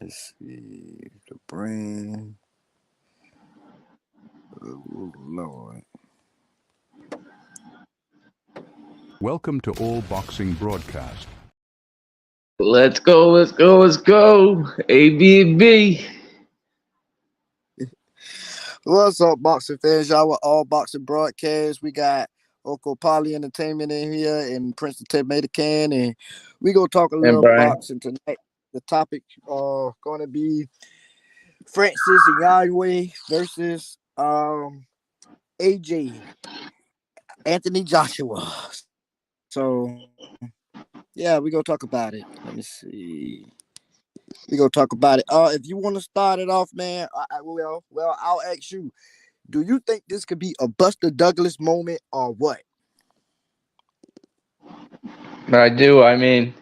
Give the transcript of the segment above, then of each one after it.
Let's see the brand. Oh Lord. Welcome to All Boxing Broadcast. Let's go, let's go, let's go. ABB. What's up, boxing fans? Y'all with All Boxing Broadcast. We got Oko Poly Entertainment in here and Prince of Can, and we gonna talk a And little Brian. boxing tonight. The topic gonna be Francis Ngannou versus AJ Anthony Joshua. So yeah, we gonna talk about it. Let me see. We gonna talk about it. If you want to start it off, man, I'll ask you. Do you think this could be a Busta Douglas moment or what? I do. I mean,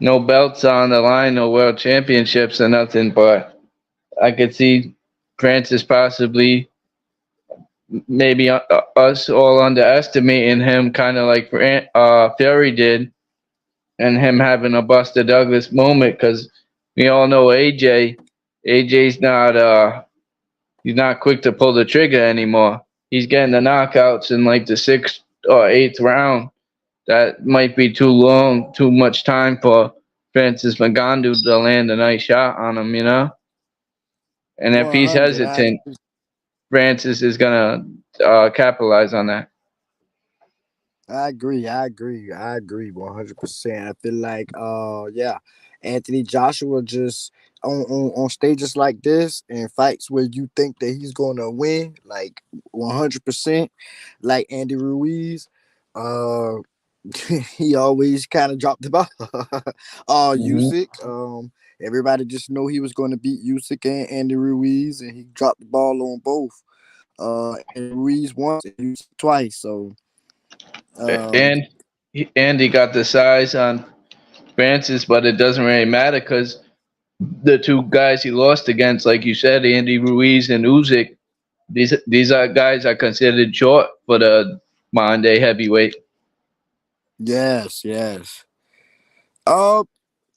no belts on the line, no world championships or nothing, but I could see Francis possibly maybe us all underestimating him, kind of like Fury did, and him having a Buster Douglas moment because we all know AJ. AJ's not he's not quick to pull the trigger anymore. He's getting the knockouts in like the sixth or eighth round. That might be too long, too much time for Francis Ngannou to land a nice shot on him, you know. And if he's 100. hesitant, Francis is gonna capitalize on that. I agree. 100%. I feel like yeah, Anthony Joshua just on stages like this and fights where you think that he's gonna win, like 100%, like Andy Ruiz, uh he always kind of dropped the ball. Mm-hmm. Usyk, everybody just know he was going to beat Usyk and Andy Ruiz, and he dropped the ball on both. And Ruiz once and Usyk twice. So, um, And Andy got the size on Francis, but it doesn't really matter because the two guys he lost against, like you said, Andy Ruiz and Usyk, these are guys are considered short for the modern day heavyweight. yes. Uh,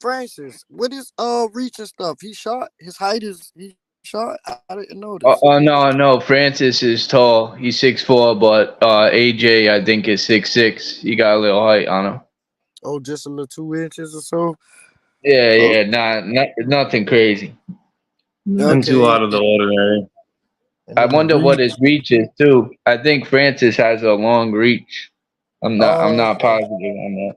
Francis, what is reach and stuff? He shot. His height is he shot. I didn't notice. No. Francis is tall. He's 6'4", but AJ I think is 6'6". He got a little height on him. Oh, just a little 2 inches or so. Oh, Yeah, not nothing crazy. Nothing too okay. out of the ordinary. And I then the wonder what his reach. reach is too. I think Francis has a long reach. I'm Oh, not positive on that.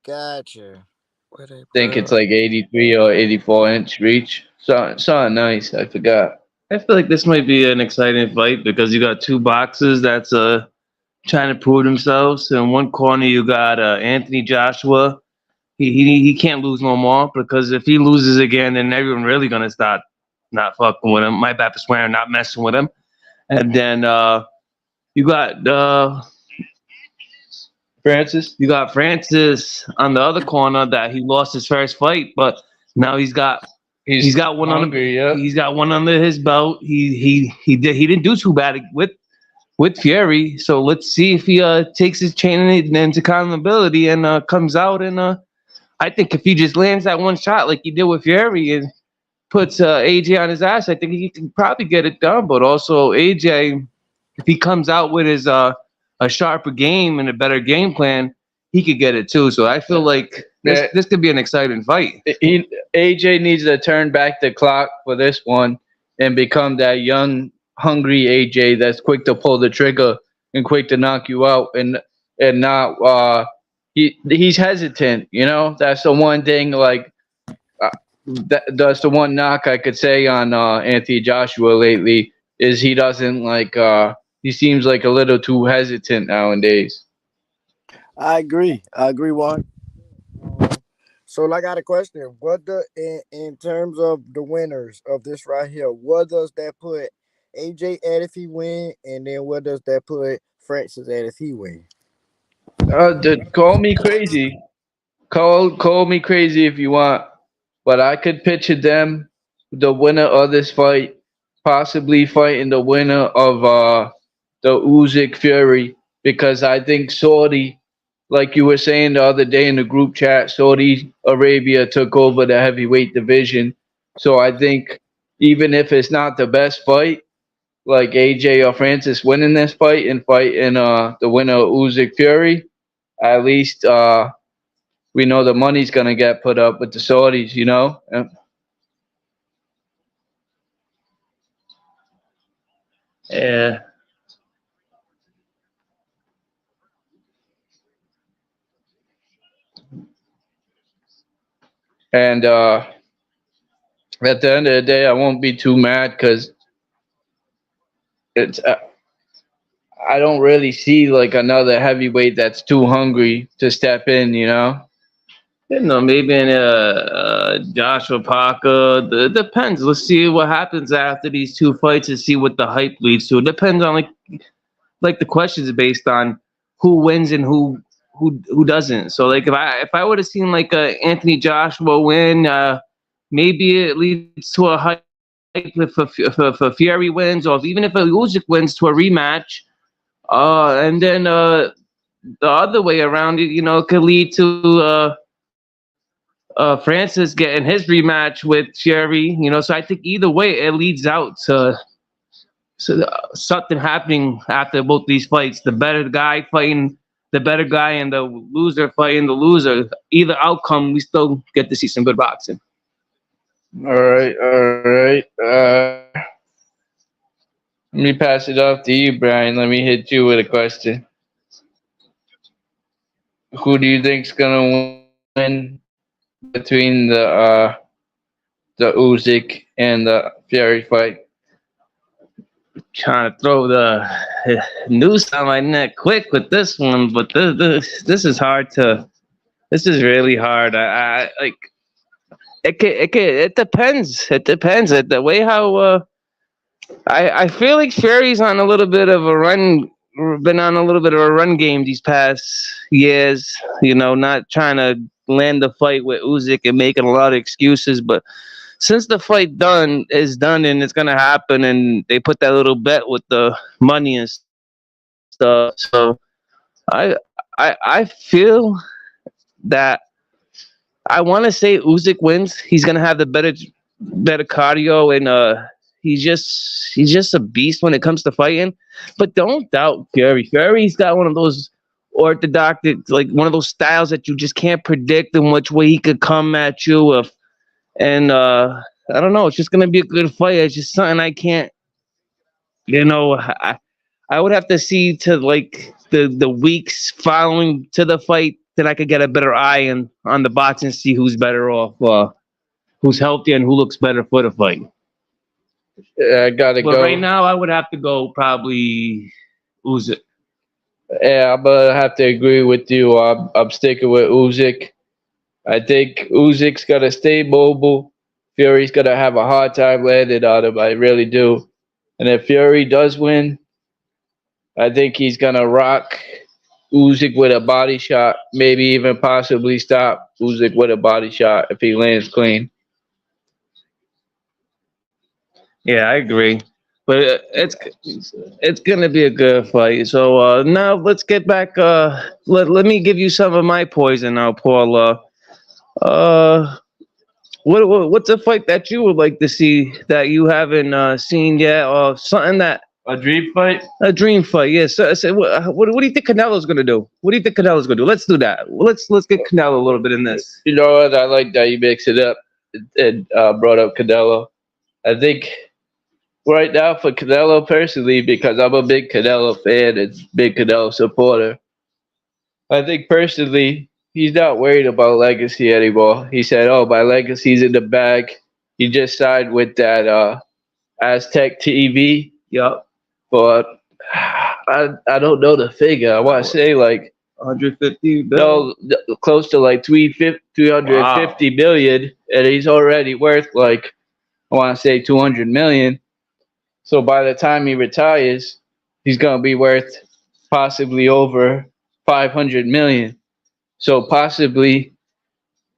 gotcha. Where they I think it's put? like 83 or 84-inch reach. So nice. I forgot. I feel like this might be an exciting fight because you got two boxers that's trying to prove themselves. In one corner, you got Anthony Joshua. He can't lose no more because if he loses again, then everyone really gonna start not fucking with him. My bad for swearing, not messing with him. And then you got Francis? you got Francis on the other corner that he lost his first fight, but now he's got one hungry, yeah. he's got one under his belt. He didn't do too bad with Fury. So let's see if he takes his chain into accountability and comes out and I think if he just lands that one shot like he did with Fury and puts AJ on his ass, I think he can probably get it done. But also AJ, if he comes out with his a sharper game and a better game plan, he could get it too. So I feel like this could be an exciting fight. AJ needs to turn back the clock for this one and become that young, hungry AJ that's quick to pull the trigger and quick to knock you out and not he's hesitant. You know, that's the one thing. Like that's the one knock I could say on Anthony Joshua lately is he doesn't like. He seems like a little too hesitant nowadays. I agree. One. So, I got a question. What in terms of the winners of this right here? What does that put AJ at if he win, and then what does that put Francis at if he win? Call me crazy. Call me crazy if you want, but I could picture them, the winner of this fight, possibly fighting the winner of the Usyk Fury because I think Saudi, like you were saying the other day in the group chat, Saudi Arabia took over the heavyweight division, So I think even if it's not the best fight, like AJ or Francis winning this fight and fighting the winner of Usyk Fury, at least we know the money's gonna get put up with the Saudis, you know. Yeah. And at the end of the day, I won't be too mad because it's I don't really see like another heavyweight that's too hungry to step in, you know. You know, maybe in Joshua Parker. It depends. Let's see what happens after these two fights and see what the hype leads to. It depends on like the questions are based on who wins and who doesn't. So like if I would have seen like a Anthony Joshua win, maybe it leads to a hype if Fury wins, or even if Usyk wins to a rematch. And then the other way around, it could lead to Francis getting his rematch with Fury. So I think either way it leads out to something happening after both these fights. The better guy fighting the better guy and the loser fighting the loser. Either outcome, we still get to see some good boxing. All right, all right. Let me pass it off to you, Brian. Let me hit you with a question. Who do you think's gonna win between the Usyk and the Fury fight? Trying to throw the noose on my neck quick with this one, but this is hard to. This is really hard. I like. It depends. It depends. The way how I feel like Fury's on a little bit of a run. Been on a little bit of a run game these past years. Not trying to land the fight with Usyk and making a lot of excuses, but since the fight is done and it's gonna happen, and they put that little bet with the money and stuff, so I feel that I want to say Usyk wins. He's gonna have the better cardio, and he's just a beast when it comes to fighting. But don't doubt Fury. Fury's got one of those orthodox, like one of those styles that you just can't predict in which way he could come at you with. And I don't know. It's just gonna be a good fight. It's just something I can't. I would have to see to like the weeks following to the fight that I could get a better eye on the box and see who's better off, who's healthier, and who looks better for the fight. I gotta But go. right now, I would have to go probably Usyk. Yeah, I'm gonna have to agree with you. I'm sticking with Usyk. I think Uzyk's gonna stay mobile. Fury's gonna have a hard time landing on him. I really do. And if Fury does win, I think he's gonna rock Usyk with a body shot. Maybe even possibly stop Usyk with a body shot if he lands clean. Yeah, I agree. But it's gonna be a good fight. So now let's get back. Let me give you some of my poison now, Paul. What's a fight that you would like to see that you haven't seen yet, or something that A dream fight? a dream fight? Yes. So what do you think Canelo's gonna do? What do you think Canelo's gonna do? Let's do that. Let's get Canelo a little bit in this. You know what? I like that you mix it up and brought up Canelo. I think right now for Canelo personally, because I'm a big Canelo fan and big Canelo supporter, I think personally he's not worried about legacy anymore. He said, "Oh, my legacy's in the bag." He just signed with that Aztec TV, Yup. but I don't know the figure. I want to say like 150 billion. no, close to like 350 million, and he's already worth like I want to say 200 million. So by the time he retires, he's gonna be worth possibly over 500 million. So possibly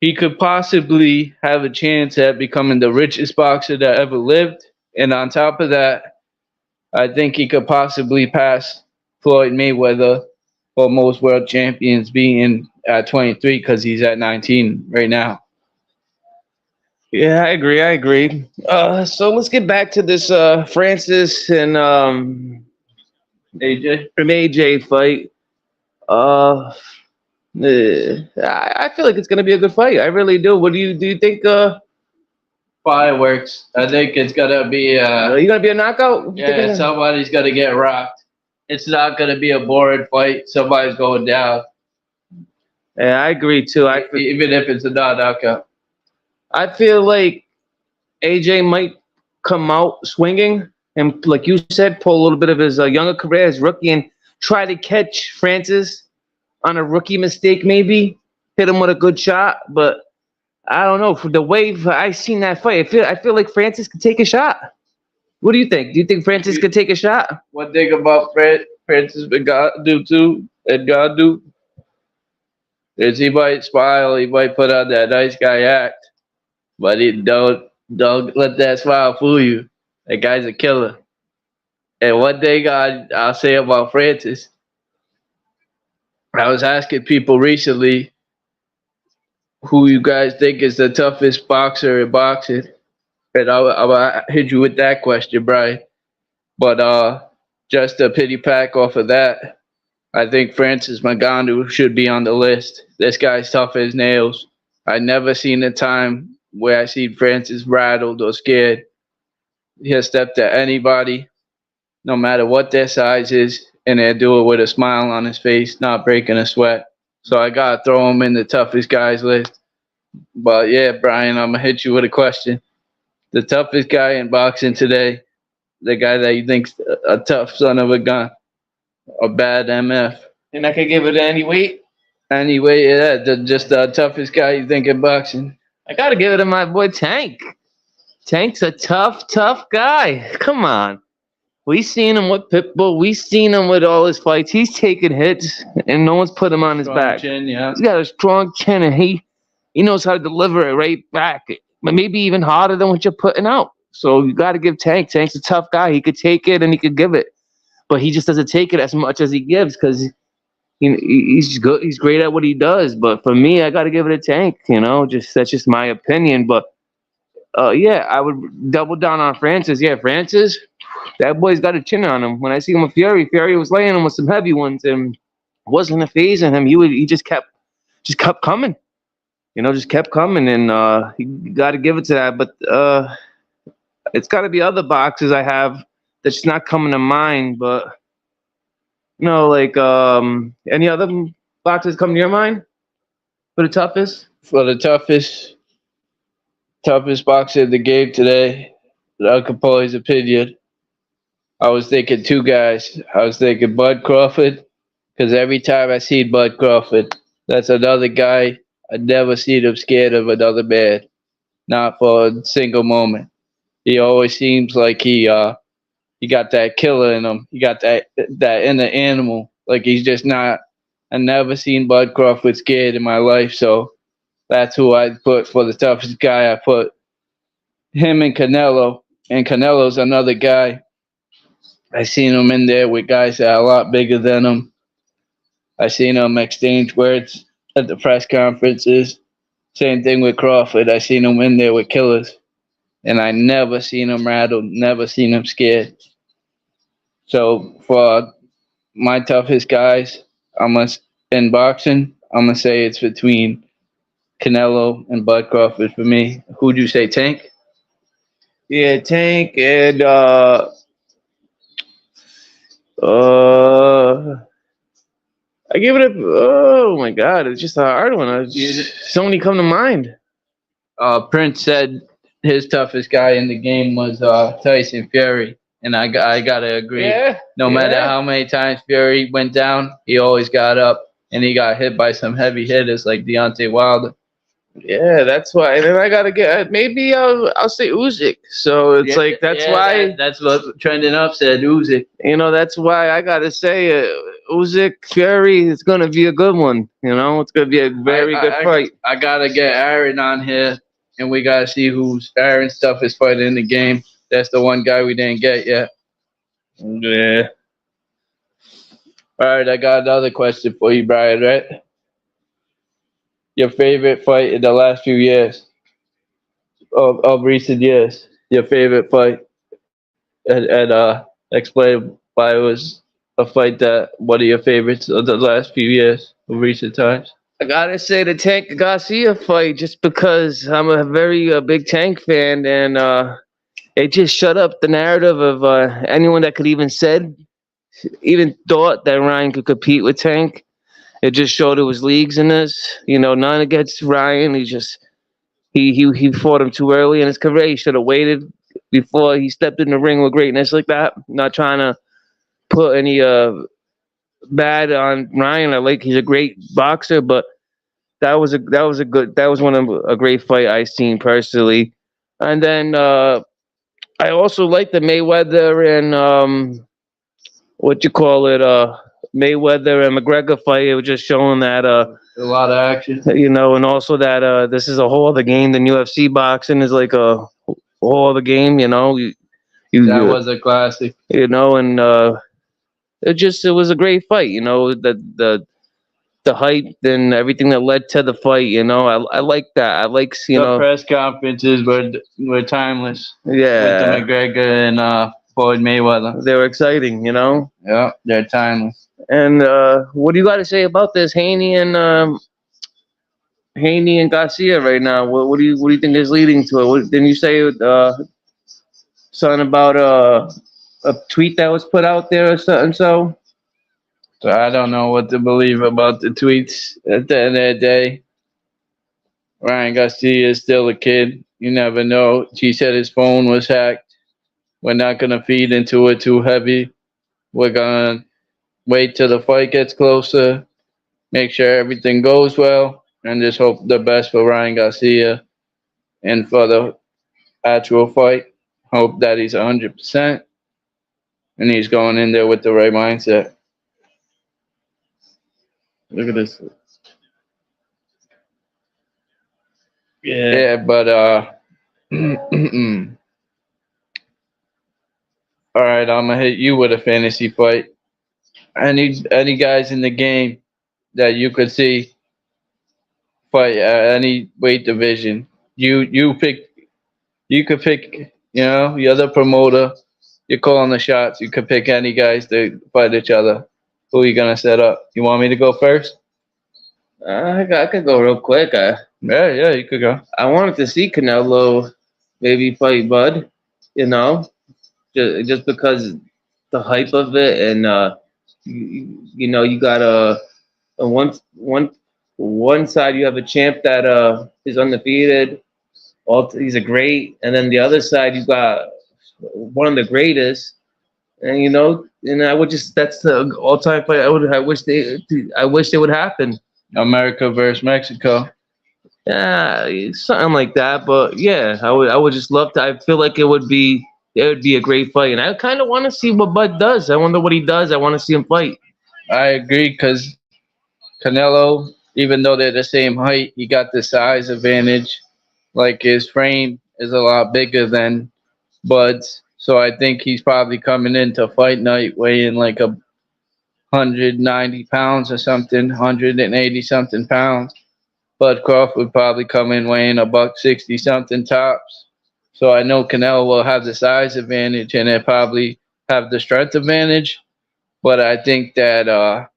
he could possibly have a chance at becoming the richest boxer that ever lived. And on top of that, I think he could possibly pass Floyd Mayweather for most world champions being at 23 because he's at 19 right now. Yeah, I agree. So let's get back to this Francis and AJ. AJ fight. Uh, I feel like it's gonna be a good fight. I really do. What do you think? Fireworks. I think it's gonna be You gonna be a knockout? You yeah, thinking somebody's gonna get rocked. It's not gonna be a boring fight. Somebody's going down, Yeah, I agree too. even if it's a non-knockout. I feel like AJ might come out swinging and, like you said, pull a little bit of his younger career as rookie and try to catch Francis on a rookie mistake, maybe hit him with a good shot. But I don't know. For the way I seen that fight, I feel like Francis could take a shot. What do you think? Do you think Francis could take a shot? One thing about Francis Ngannou too, and Ngannou is he might smile, he might put on that nice guy act, but he don't let that smile fool you. That guy's a killer. And one thing I'll say about Francis, I was asking people recently who you guys think is the toughest boxer in boxing, and I'll hit you with that question, Brian. But just a pity pack off of that, I think Francis Ngannou should be on the list. This guy's tough as nails. I never seen a time where I seen Francis rattled or scared. He'll step to anybody, no matter what their size is, and they'll do it with a smile on his face, not breaking a sweat. So I gotta throw him in the toughest guys list. But yeah, Brian, I'm gonna hit you with a question. The toughest guy in boxing today, the guy that you think's a tough son of a gun, a bad MF. And I could give it any weight. Anyway, yeah, just the toughest guy you think in boxing. I gotta give it to my boy Tank. Tank's a tough guy. Come on. We seen him with Pitbull. We seen him with all his fights. He's taking hits, and no one's put him on his Strong back. chin, yeah. He's got a strong chin, and he knows how to deliver it right back. But maybe even harder than what you're putting out. So you got to give Tank. Tank's a tough guy. He could take it and he could give it, but he just doesn't take it as much as he gives because he's good. He's great at what he does. But for me, I got to give it a Tank. That's just my opinion. But yeah, I would double down on Francis. Yeah, Francis, that boy's got a chin on him. When I see him with Fury was laying him with some heavy ones and wasn't a phase in him. He just kept coming. Just kept coming, and you got to give it to that. But it's got to be other boxes I have that's just not coming to mind. But like any other boxes come to your mind for the toughest? For the toughest boxer in the game today, in Uncle Paulie's opinion, I was thinking two guys. I was thinking Bud Crawford, because every time I see Bud Crawford, that's another guy. I never seen him scared of another man, not for a single moment. He always seems like he got that killer in him. He got that inner animal. Like he's just not. I never seen Bud Crawford scared in my life, so that's who I put for the toughest guy. I put him and Canelo, and Canelo's another guy. I seen him in there with guys that are a lot bigger than him. I seen him exchange words at the press conferences. Same thing with Crawford. I seen him in there with killers, and I never seen him rattled, never seen him scared. So for my toughest guys, in boxing, I'm gonna say it's between Canelo and Bud Crawford for me. Who'd you say, Tank? Yeah, Tank and uh I give it a. Oh my God, it's just a hard one. So many come to mind. Prince said his toughest guy in the game was Tyson Fury, and I gotta agree. Yeah. No matter how many times Fury went down, he always got up, and he got hit by some heavy hitters like Deontay Wilder. Yeah, that's why. And then I gotta get maybe I'll say Usyk. So it's like that's why. That's what trending up said. Usyk. That's why I gotta say Usyk Fury is gonna be a good one. It's gonna be a very good fight. I gotta get Aaron on here, and we gotta see who's Aaron's toughest fighter in the game. That's the one guy we didn't get yet. Yeah. All right, I got another question for you, Brian. Right? Your favorite fight in the last few years? of recent years. Your favorite fight, and explain why it was a fight that one of your favorites of the last few years, of recent times. I gotta say the Tank Garcia fight, just because I'm a very big Tank fan, and it just shut up the narrative of anyone that could even thought that Ryan could compete with Tank. It just showed it was leagues in this. None against Ryan. He fought him too early in his career. He should have waited before he stepped in the ring with greatness like that. Not trying to put any bad on Ryan. He's a great boxer, but that was one of a great fight I seen personally. And then I also like the Mayweather and what you call it, Mayweather and McGregor fight. It was just showing that A lot of action. and also that this is a whole other game than UFC boxing is like a whole other game. That was a classic. And it was a great fight. The hype and everything that led to the fight. I like that. I like The press conferences were timeless. With the yeah, McGregor and Floyd Mayweather. they were exciting. Yeah, they're timeless. And what do you got to say about this Haney and Garcia right now? What do you think is leading to it? Didn't you say something about a tweet that was put out there or something? So I don't know what to believe about the tweets. At the end of the day, Ryan Garcia is still a kid. You never know. He said his phone was hacked. We're not gonna feed into it too heavy. We're gonna wait till the fight gets closer, make sure everything goes well, and just hope the best for Ryan Garcia and for the actual fight. Hope that he's 100% and he's going in there with the right mindset. Look at this. Yeah, but all right, I'm gonna hit you with a fantasy fight. Any guys in the game that you could see fight at any weight division? You pick. You could pick. You're the promoter. You're calling the shots. You could pick any guys to fight each other. Who are you gonna set up? You want me to go first? I could go real quick. Yeah, you could go. I wanted to see Canelo maybe fight Bud, just because the hype of it, and you got a one side you have a champ that is undefeated, he's a great, and then the other side you got one of the greatest, and and I would just that's the all time fight. I wish they would happen. America versus Mexico. Yeah, something like that. But yeah, I would just love to. I feel like it would be a great fight, and I kind of want to see what Bud does. I wonder what he does. I want to see him fight. I agree because Canelo, even though they're the same height, he got the size advantage. Like his frame is a lot bigger than Bud's, so I think he's probably coming into fight night weighing like 190 pounds or something, 180 something pounds. Bud Crawford probably come in weighing a buck 60 something tops. So I know Canelo will have the size advantage and it probably have the strength advantage. But I think that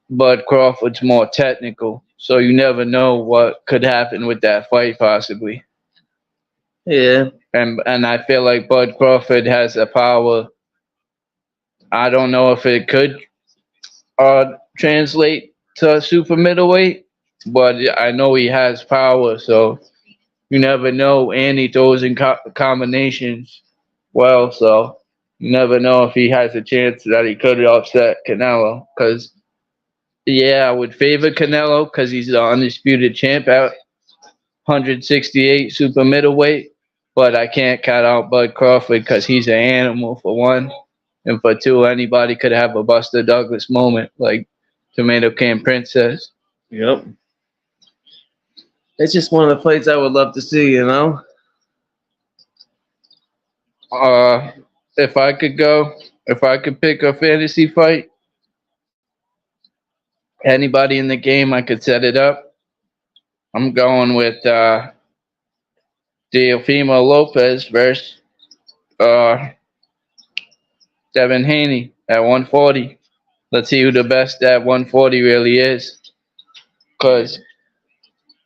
Bud Crawford's more technical. So you never know what could happen with that fight possibly. Yeah, And I feel like Bud Crawford has the power. I don't know if it could translate to super middleweight, but I know he has power. So you never know. And he throws in combinations well. So you never know if he has a chance that he could upset Canelo. Because, yeah, I would favor Canelo because he's the undisputed champ at 168 super middleweight. But I can't count out Bud Crawford because he's an animal, for one. And for two, anybody could have a Busta Douglas moment, like Tomato Can Princess. yep. It's just one of the fights I would love to see. If I could pick a fantasy fight, anybody in the game, I could set it up. I'm going with Teofimo Lopez versus uh, Devin Haney at 140. Let's see who the best at 140 really is, because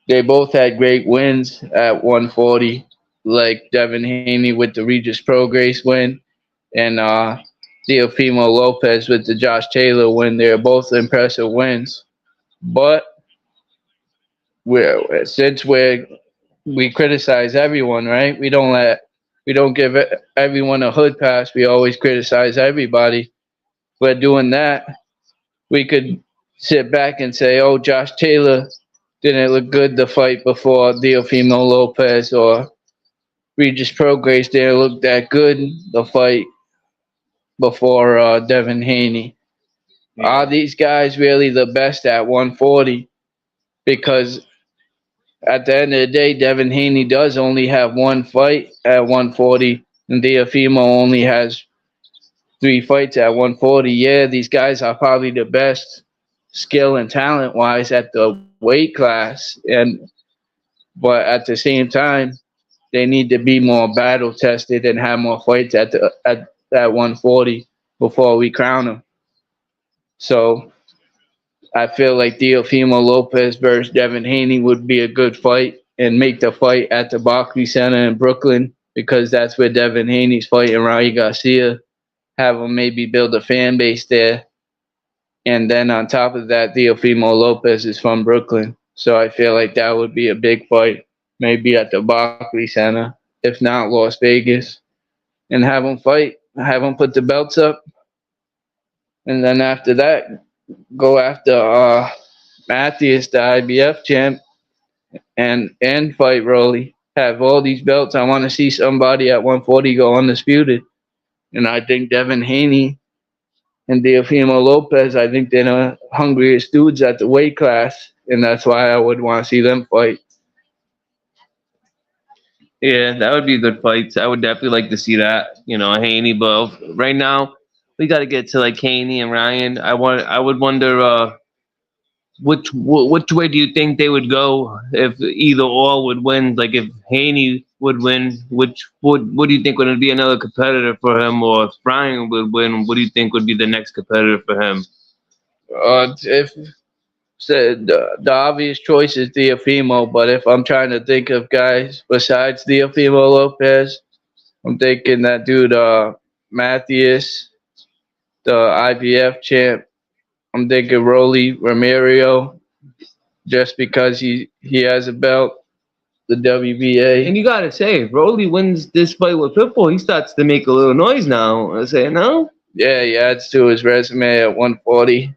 they both had great wins at 140, like Devin Haney with the Regis Prograis win, and Teofimo Lopez with the Josh Taylor win. They're both impressive wins, but since we criticize everyone, right? We don't give everyone a hood pass. We always criticize everybody. We're doing that. We could sit back and say, "Oh, Josh Taylor didn't look good the fight before Teofimo Lopez," or Regis Prograis didn't look that good the fight before Devin Haney. Are these guys really the best at 140? Because at the end of the day, Devin Haney does only have one fight at 140, and Teofimo only has three fights at 140. Yeah, these guys are probably the best skill and talent wise at the weight class, and but at the same time, they need to be more battle tested and have more fights at 140 before we crown them. So I feel like Teofimo Lopez versus Devin Haney would be a good fight and make the fight at the Barclays Center in Brooklyn, because that's where Devin Haney's fighting Ryan Garcia. Have him maybe build a fan base there. And then on top of that, Teofimo Lopez is from Brooklyn. So I feel like that would be a big fight, maybe at the Barclays Center, if not Las Vegas, and have them fight, have them put the belts up. And then after that, go after Matthias, the IBF champ, and fight Rolly. Have all these belts. I want to see somebody at 140 go undisputed. And I think Devin Haney and Teofimo Lopez, I think they're the hungriest dudes at the weight class, and that's why I would want to see them fight. Yeah, that would be a good fight. I would definitely like to see that. Haney, but right now we got to get to like Haney and Ryan. I would wonder which way do you think they would go if either or would win? Like if Haney would win, which what do you think would be another competitor for him, or if Ryan would win, what do you think would be the next competitor for him? If the obvious choice is Teofimo, but if I'm trying to think of guys besides Teofimo Lopez, I'm thinking that dude Matthias, the IBF champ. I'm thinking Rolly Romero, just because he has a belt, the WBA. And you gotta say, if Rolly wins this fight with Pitbull, he starts to make a little noise now. I say no. Yeah, he adds to his resume at 140.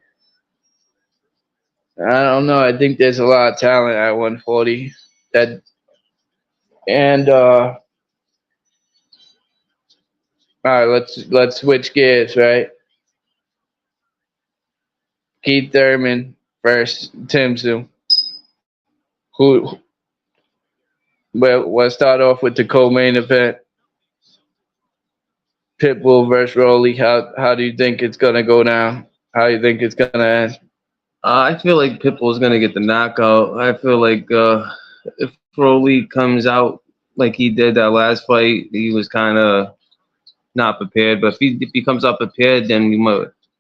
I don't know. I think there's a lot of talent at 140. That and all right, let's switch gears, right? Keith Thurman versus Timsu. Who? Well, let's start off with the co-main event. Pitbull versus Rolly. How do you think it's gonna go down? How do you think it's gonna end? I feel like Pitbull's gonna get the knockout. I feel like if Rolly comes out like he did that last fight, he was kind of not prepared. But if he comes out prepared, then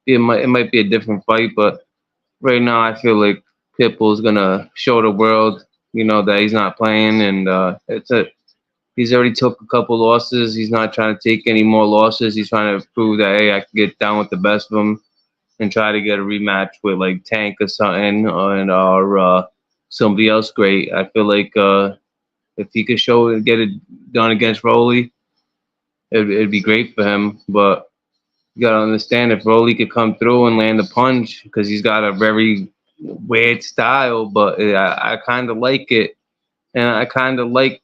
it might be a different fight. But right now, I feel like Pitbull's gonna show the world, that he's not playing, and he's already took a couple losses. He's not trying to take any more losses. He's trying to prove that hey, I can get down with the best of them and try to get a rematch with like Tank or something, or somebody else great. I feel like if he could show and get it done against Rolly, it'd be great for him. But you gotta understand if Rolly could come through and land a punch, because he's got a very weird style, but I kind of like it, and I kind of like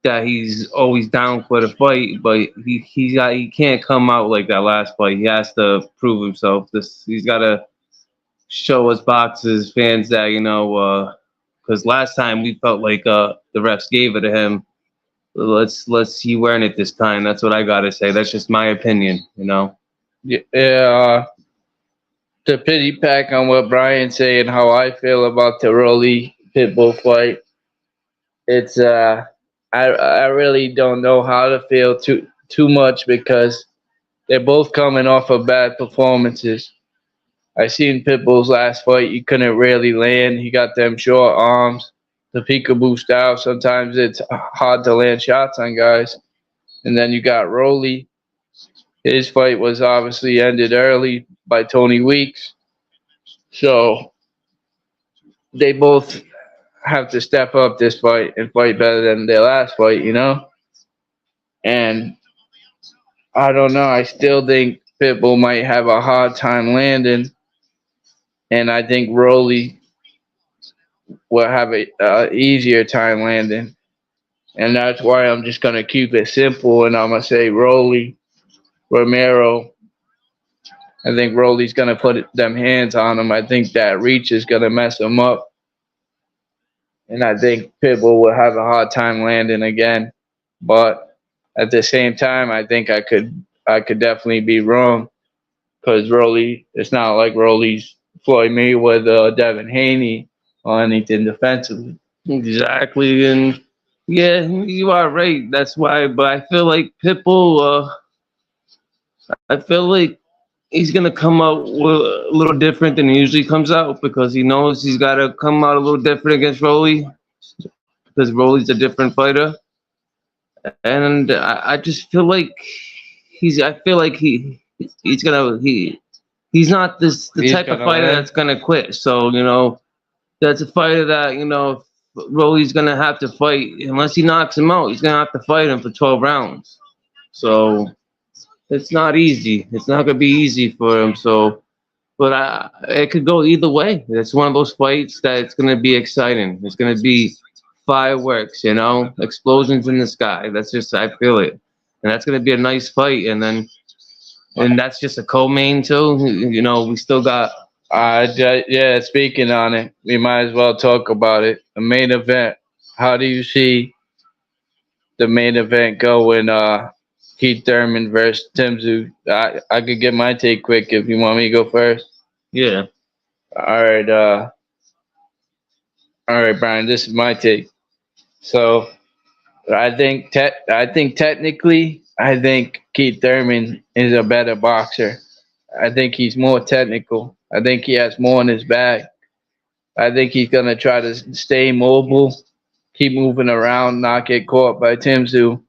that he's always down for the fight, but he can't come out like that last fight. He has to prove himself. He's got to show us boxers fans that because last time we felt like the refs gave it to him. Let's see wearing it this time. That's what I gotta say. That's just my opinion. Yeah. To piggyback on what Brian's saying, how I feel about the Rolly Pitbull fight, it's I really don't know how to feel too much because they're both coming off of bad performances. I seen Pitbull's last fight; he couldn't really land. He got them short arms, the peekaboo style. Sometimes it's hard to land shots on guys. And then you got Rolly. His fight was obviously ended early by Tony Weeks. So they both have to step up this fight and fight better than their last fight, you know? And I don't know. I still think Pitbull might have a hard time landing. And I think Rolly will have a easier time landing. And that's why I'm just going to keep it simple and I'm going to say Rolly, Romero. I think Rolly's going to put them hands on him. I think that reach is going to mess him up. And I think Pitbull will have a hard time landing again. But at the same time, I think I could definitely be wrong because Rolly, it's not like Rolly's Floyd Mayweather or Devin Haney or anything defensively. Exactly, and yeah, you are right. That's why. But I feel like Pitbull. I feel like he's gonna come out a little different than he usually comes out because he knows he's got to come out a little different against Rolly because Rolly's a different fighter, and I just feel like he's. I feel like he's gonna he's not the He's type of gonna fighter win. that's gonna quit. So that's a fighter that Rolly's gonna have to fight unless he knocks him out. He's gonna have to fight him for 12 rounds. So it's not easy. It's not gonna be easy for him. So, but it could go either way. It's one of those fights that it's gonna be exciting. It's gonna be fireworks, explosions in the sky. That's just I feel it, and that's gonna be a nice fight. And that's just a co-main too. We still got. Yeah, speaking on it, we might as well talk about it. The main event. How do you see the main event going? Keith Thurman versus Tim Tszyu. I could get my take quick if you want me to go first. Yeah. All right, Brian. This is my take. So I think technically, I think Keith Thurman is a better boxer. I think he's more technical. I think he has more in his bag. I think he's gonna try to stay mobile, keep moving around, not get caught by Tim Tszyu,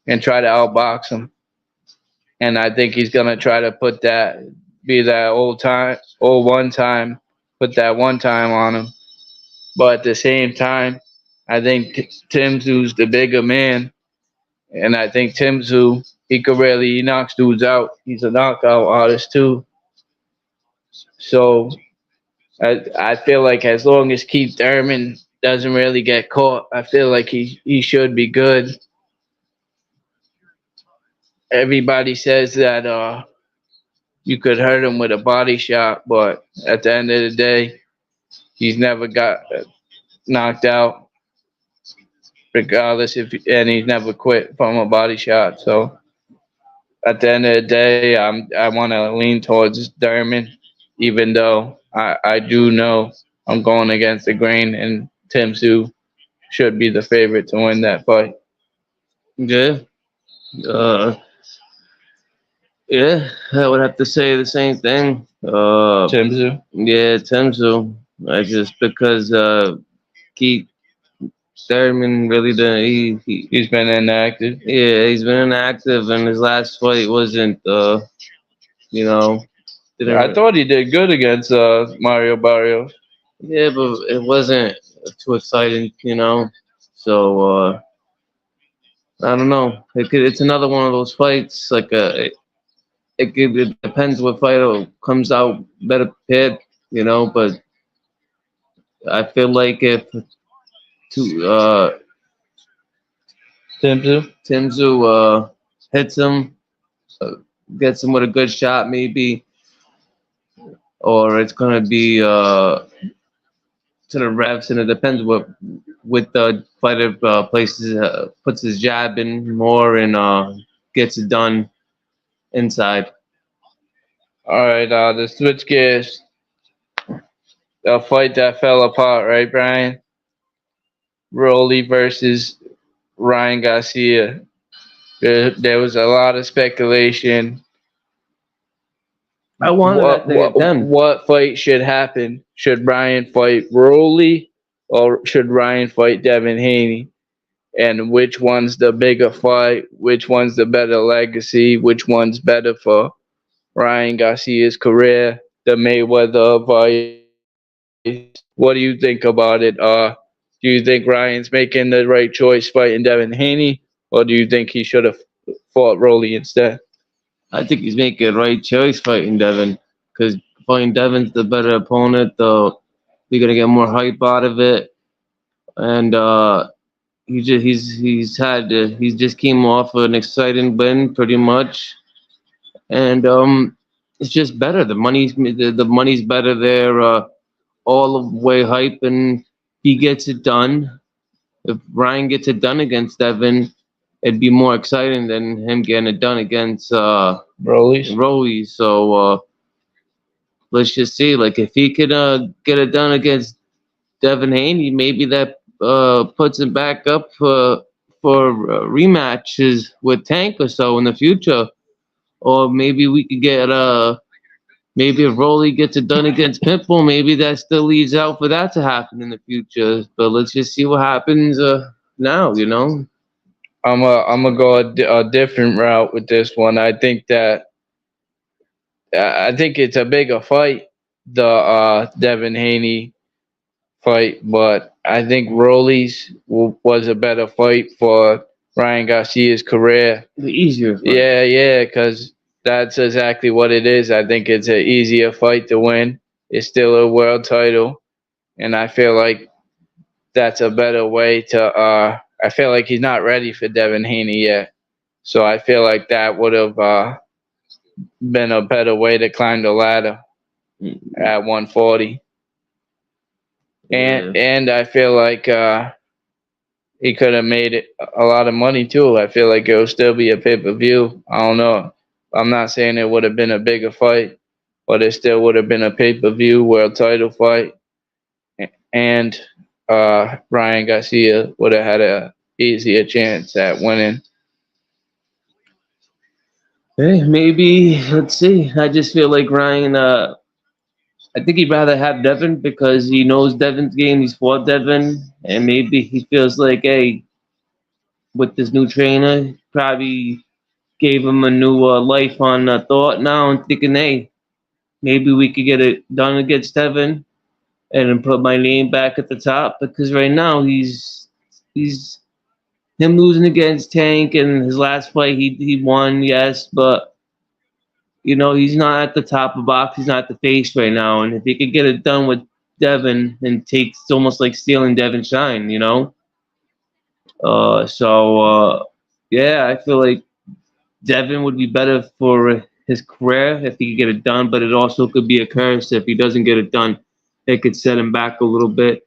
and try to outbox him. And I think he's gonna try to be that old one time, put that one time on him. But at the same time, I think Tim Tszyu's the bigger man, and I think Tim Tszyu he knocks dudes out. He's a knockout artist too. So I feel like as long as Keith Thurman doesn't really get caught, I feel like he should be good. Everybody says that you could hurt him with a body shot, but at the end of the day, he's never got knocked out, regardless and he's never quit from a body shot. So at the end of the day, I want to lean towards Thurman, even though I do know I'm going against the grain, and Tim Tszyu should be the favorite to win that fight. Yeah. Uh, yeah, I would have to say the same thing. Tim Tszyu. Yeah, Temzu. I just because Keith Thurman really didn't. He's been inactive. Yeah, he's been inactive, and his last fight wasn't. You know, I didn't. thought he did good against Mario Barrios. Yeah, but it wasn't too exciting. So I don't know. It's another one of those fights. It depends what fighter comes out better prepared. But I feel like if to Tim Tszyu. Timzu hits him, uh, gets him with a good shot, maybe, or it's gonna be to the refs, and it depends what with the fighter places puts his jab in more and gets it done inside. All right, the switch gears. A fight that fell apart, right, Brian? Rolly versus Ryan Garcia. There was a lot of speculation. I wanted that to get done. What fight should happen? Should Ryan fight Rolly or should Ryan fight Devin Haney? And which one's the bigger fight? Which one's the better legacy? Which one's better for Ryan Garcia's career? The Mayweather fight. What do you think about it? Do you think Ryan's making the right choice fighting Devin Haney, or do you think he should have fought Rolly instead? I think he's making the right choice fighting Devin, because fighting Devin's the better opponent. Though you're gonna get more hype out of it, and he's just came off an exciting win, pretty much, and it's just better. The money's better there. All the way hype, and he gets it done. If Ryan gets it done against Devin, it'd be more exciting than him getting it done against Rolly's. Rowie. So let's just see. Like if he could get it done against Devin Haney, maybe that puts him back up for rematches with Tank or so in the future. Or maybe we could get maybe if Rolly gets it done against Pitbull, maybe that still leaves out for that to happen in the future. But let's just see what happens now. I'm gonna go a different route with this one. I think it's a bigger fight, the Devin Haney fight, but I think Rolly's was a better fight for Ryan Garcia's career. The easier fight. Yeah, because that's exactly what it is. I think it's an easier fight to win. It's still a world title, and I feel like that's a better way to. I feel like he's not ready for Devin Haney yet, so I feel like that would have been a better way to climb the ladder at 140. And I feel like he could have made it a lot of money too. I feel like it'll still be a pay-per-view. I don't know. I'm not saying it would have been a bigger fight, but it still would have been a pay-per-view world title fight. And Ryan Garcia would have had a easier chance at winning. Hey, maybe let's see. I just feel like Ryan. I think he'd rather have Devin because he knows Devin's game. He's fought Devin, and maybe he feels like, hey, with this new trainer, probably gave him a new life on thought now, and thinking, hey, maybe we could get it done against Devin, and then put my name back at the top. Because right now he's him losing against Tank, and his last fight he won, yes, but he's not at the top of box. He's not the face right now. And if he could get it done with Devin and it's almost like stealing Devin shine. Yeah, I feel like Devin would be better for his career if he could get it done, but it also could be a curse if he doesn't get it done. It could set him back a little bit,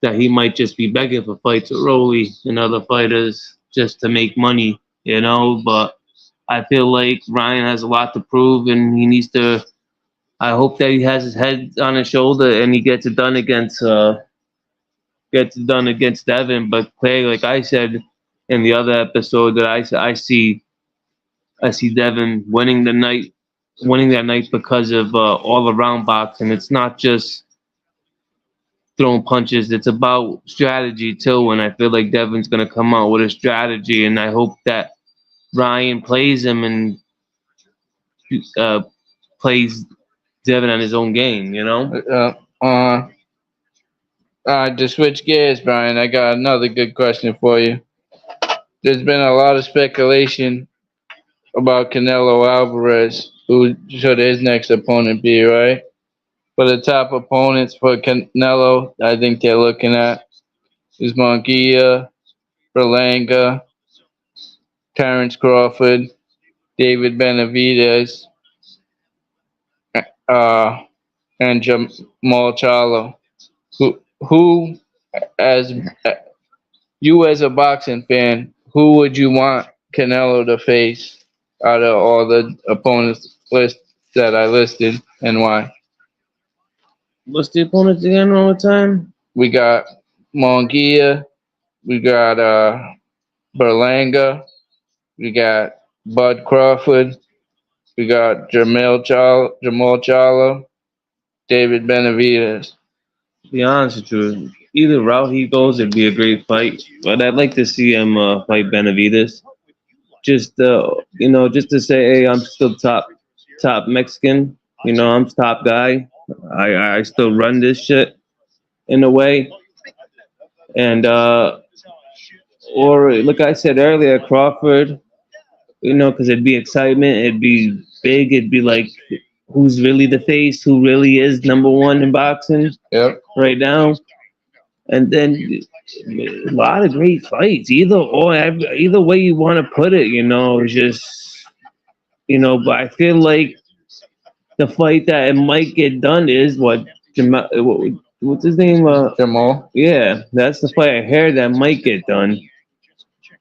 that he might just be begging for fights with Rolly and other fighters just to make money, but I feel like Ryan has a lot to prove, and he needs to. I hope that he has his head on his shoulder and he gets it done against Devin. But Clay, like I said in the other episode, that I see Devin winning that night because of all around boxing. It's not just throwing punches; it's about strategy too. And I feel like Devin's gonna come out with a strategy, and I hope that Ryan plays him and plays Devin on his own game, To switch gears, Brian, I got another good question for you. There's been a lot of speculation about Canelo Alvarez, who should his next opponent be, right? For the top opponents for Canelo, I think they're looking at is Munguia, Berlanga, Terrence Crawford, David Benavidez, and Jamal Charlo. Who, as you as a boxing fan, who would you want Canelo to face out of all the opponents list that I listed, and why? What's the opponents again all the time? We got Munguia, we got Berlanga. We got Bud Crawford. We got Jamal Charlo, David Benavidez. To be honest with you, either route he goes, it'd be a great fight. But I'd like to see him fight Benavidez. Just just to say, hey, I'm still top Mexican. I'm top guy. I still run this shit in a way. And or like I said earlier, Crawford. Because it'd be excitement, it'd be big, it'd be like who's really the face, who really is number one in boxing Yep. right now. And then a lot of great fights, either way you want to put it, it's just But I feel like the fight that it might get done is what's his name? Jamal. Yeah, that's the fight I heard that might get done.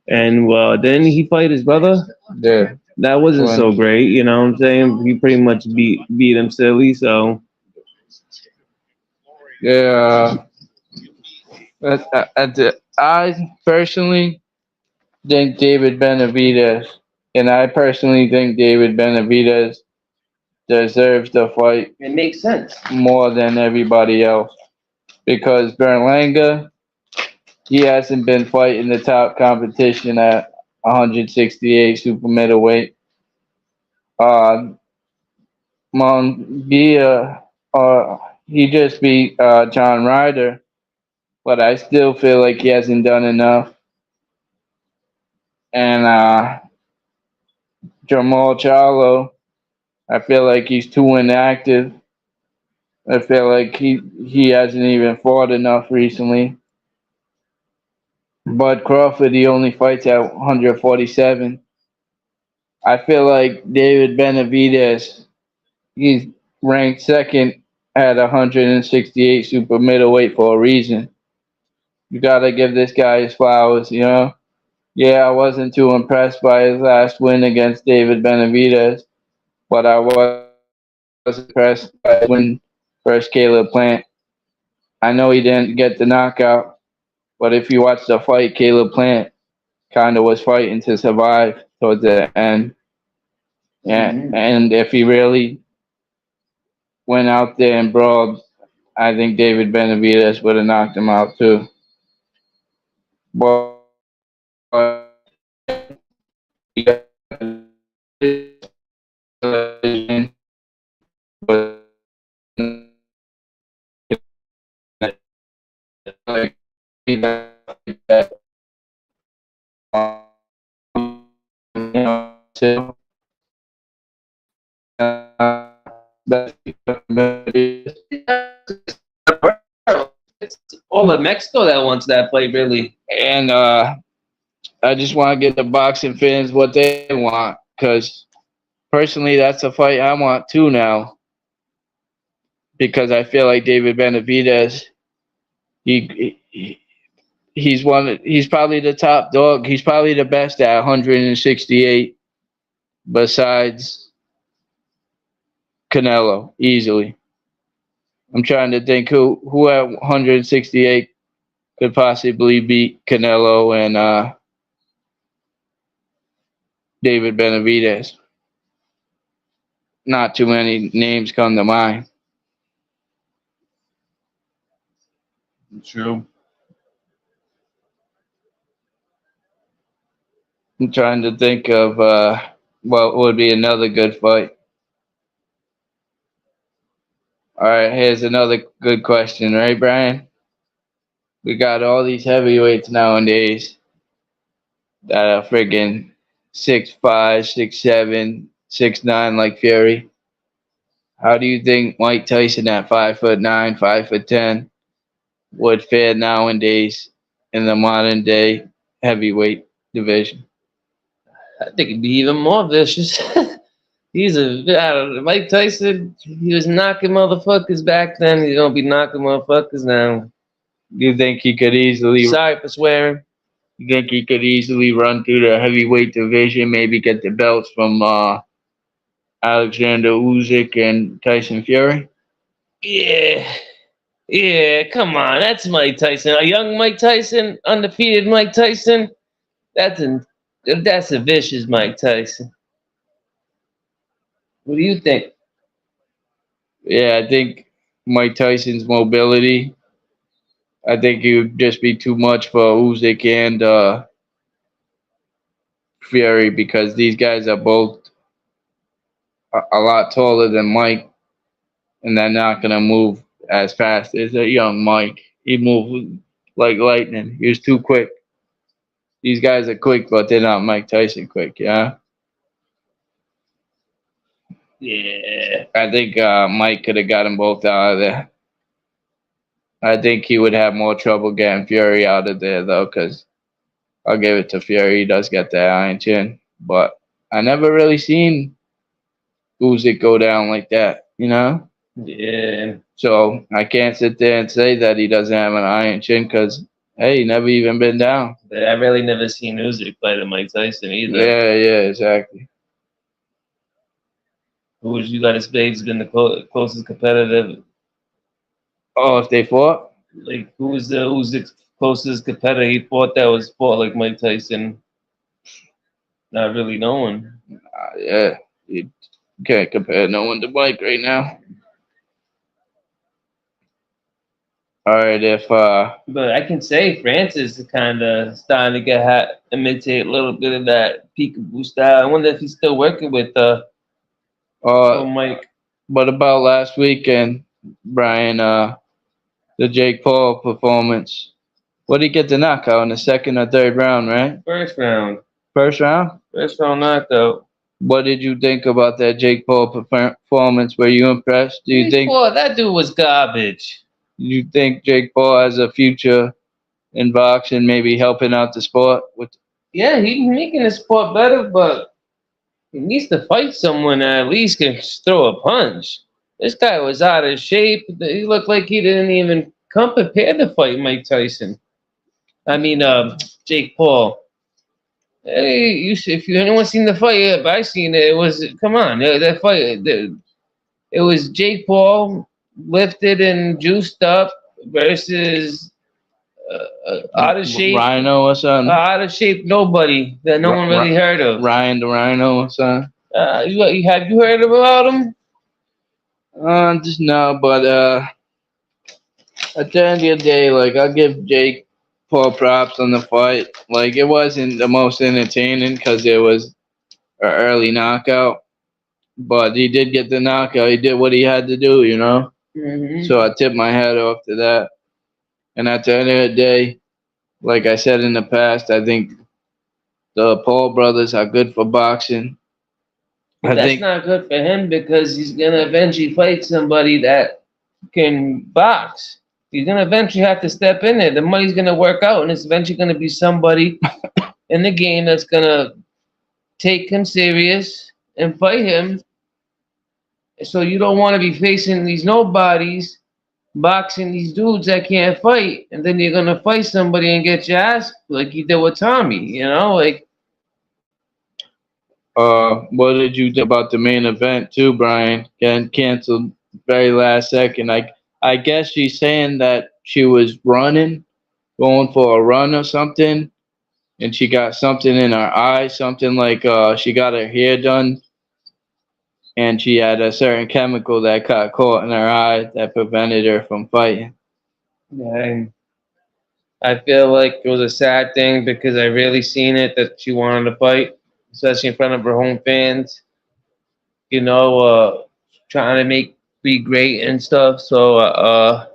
And didn't he fight his brother? Yeah. That wasn't so great, you know what I'm saying? He pretty much beat him silly, so. Yeah. I personally think David Benavidez, and I personally think David Benavidez deserves the fight It makes sense. more than everybody else because Berlanga, he hasn't been fighting the top competition at 168 super middleweight. Mongia, he just beat John Ryder, but I still feel like he hasn't done enough. And Jamal Charlo, I feel like he's too inactive. I feel like he hasn't even fought enough recently. Bud Crawford, he only fights at 147. I feel like David Benavidez, he's ranked second at 168 super middleweight for a reason. You gotta give this guy his flowers, Yeah, I wasn't too impressed by his last win against David Benavidez, but I was impressed by his win versus Caleb Plant. I know he didn't get the knockout, but if you watch the fight, Caleb Plant kind of was fighting to survive towards the end. And if he really went out there and brawled, I think David Benavidez would have knocked him out too. But It's all of Mexico that wants that fight, really. And I just want to get the boxing fans what they want, because personally, that's a fight I want too now. Because I feel like David Benavidez, he's probably the top dog. He's probably the best at 168, besides Canelo, easily. I'm trying to think who at 168 could possibly beat Canelo and David Benavidez. Not too many names come to mind. True. I'm trying to think of what would be another good fight. All right, here's another good question, right, Brian? We got all these heavyweights nowadays that are friggin' 6'5", 6'7", 6'9", like Fury. How do you think Mike Tyson at 5'9", 5'10" would fare nowadays in the modern day heavyweight division? I think it'd be even more vicious. Mike Tyson, he was knocking motherfuckers back then. He's gonna be knocking motherfuckers now. You think he could easily? Sorry for swearing. You think he could easily run through the heavyweight division, maybe get the belts from Alexander Usyk and Tyson Fury? Yeah, come on, that's Mike Tyson. A young Mike Tyson, undefeated Mike Tyson. That's a vicious Mike Tyson. What do you think? Yeah, I think Mike Tyson's mobility. I think it would just be too much for Usyk and Fury because these guys are both a lot taller than Mike, and they're not gonna move as fast as a young Mike. He moved like lightning. He was too quick. These guys are quick, but they're not Mike Tyson quick. Yeah, Yeah. I think Mike could have got them both out of there. I think he would have more trouble getting Fury out of there though, because I'll give it to Fury. He does get that iron chin, but I never really seen Usyk go down like that. You know. Yeah. So I can't sit there and say that he doesn't have an iron chin because hey, he never even been down. But I really never seen Usyk play to Mike Tyson either. Yeah, exactly. Who would you got to say has been the closest competitive? Oh, if they fought, Like, who was the Usyk's closest competitor he fought like Mike Tyson? Not really knowing. yeah, you can't compare no one to Mike right now. All right, if But I can say Francis is kind of starting to imitate a little bit of that peekaboo style. I wonder if he's still working with Mike. what about last weekend, Brian? The Jake Paul performance. What did he get the knockout in the second or third round? Right, First round. first round. First round knockout. What did you think about that Jake Paul performance? Were you impressed? Do you think that dude was garbage? you think Jake Paul has a future in boxing, maybe helping out the sport? Yeah, he's making the sport better, but he needs to fight someone that at least can throw a punch. This guy was out of shape. He looked like he didn't even come prepared to fight Mike Tyson. I mean, Jake Paul. Hey, if anyone seen the fight, yeah, but I seen it. It was come on, that fight. It was Jake Paul lifted and juiced up versus out of shape. Rhino or something? Out of shape, nobody that no one really heard of. Ryan the Rhino or something? Have you heard about him? Just no, but at the end of the day, like I'll give Jake Paul props on the fight. Like it wasn't the most entertaining because it was an early knockout, but he did get the knockout. He did what he had to do, you know. Mm-hmm. So I tip my hat off to that. And at the end of the day, like I said in the past, I think the Paul brothers are good for boxing. But that's not good for him because he's gonna eventually fight somebody that can box. He's gonna eventually have to step in there. The money's gonna work out, and it's eventually gonna be somebody in the game that's gonna take him serious and fight him. So you don't want to be facing these nobodies, boxing these dudes that can't fight, and then you're gonna fight somebody and get your ass like you did with Tommy. You know, like. What did you think about the main event too, Brian? Getting canceled very last second. I guess she's saying that she was running, going for a run or something, and she got something in her eye, something like she got her hair done, and she had a certain chemical that got caught in her eye that prevented her from fighting. Yeah, I feel like it was a sad thing because I really seen it that she wanted to fight, especially in front of her home fans. You know, trying to be great and stuff. So I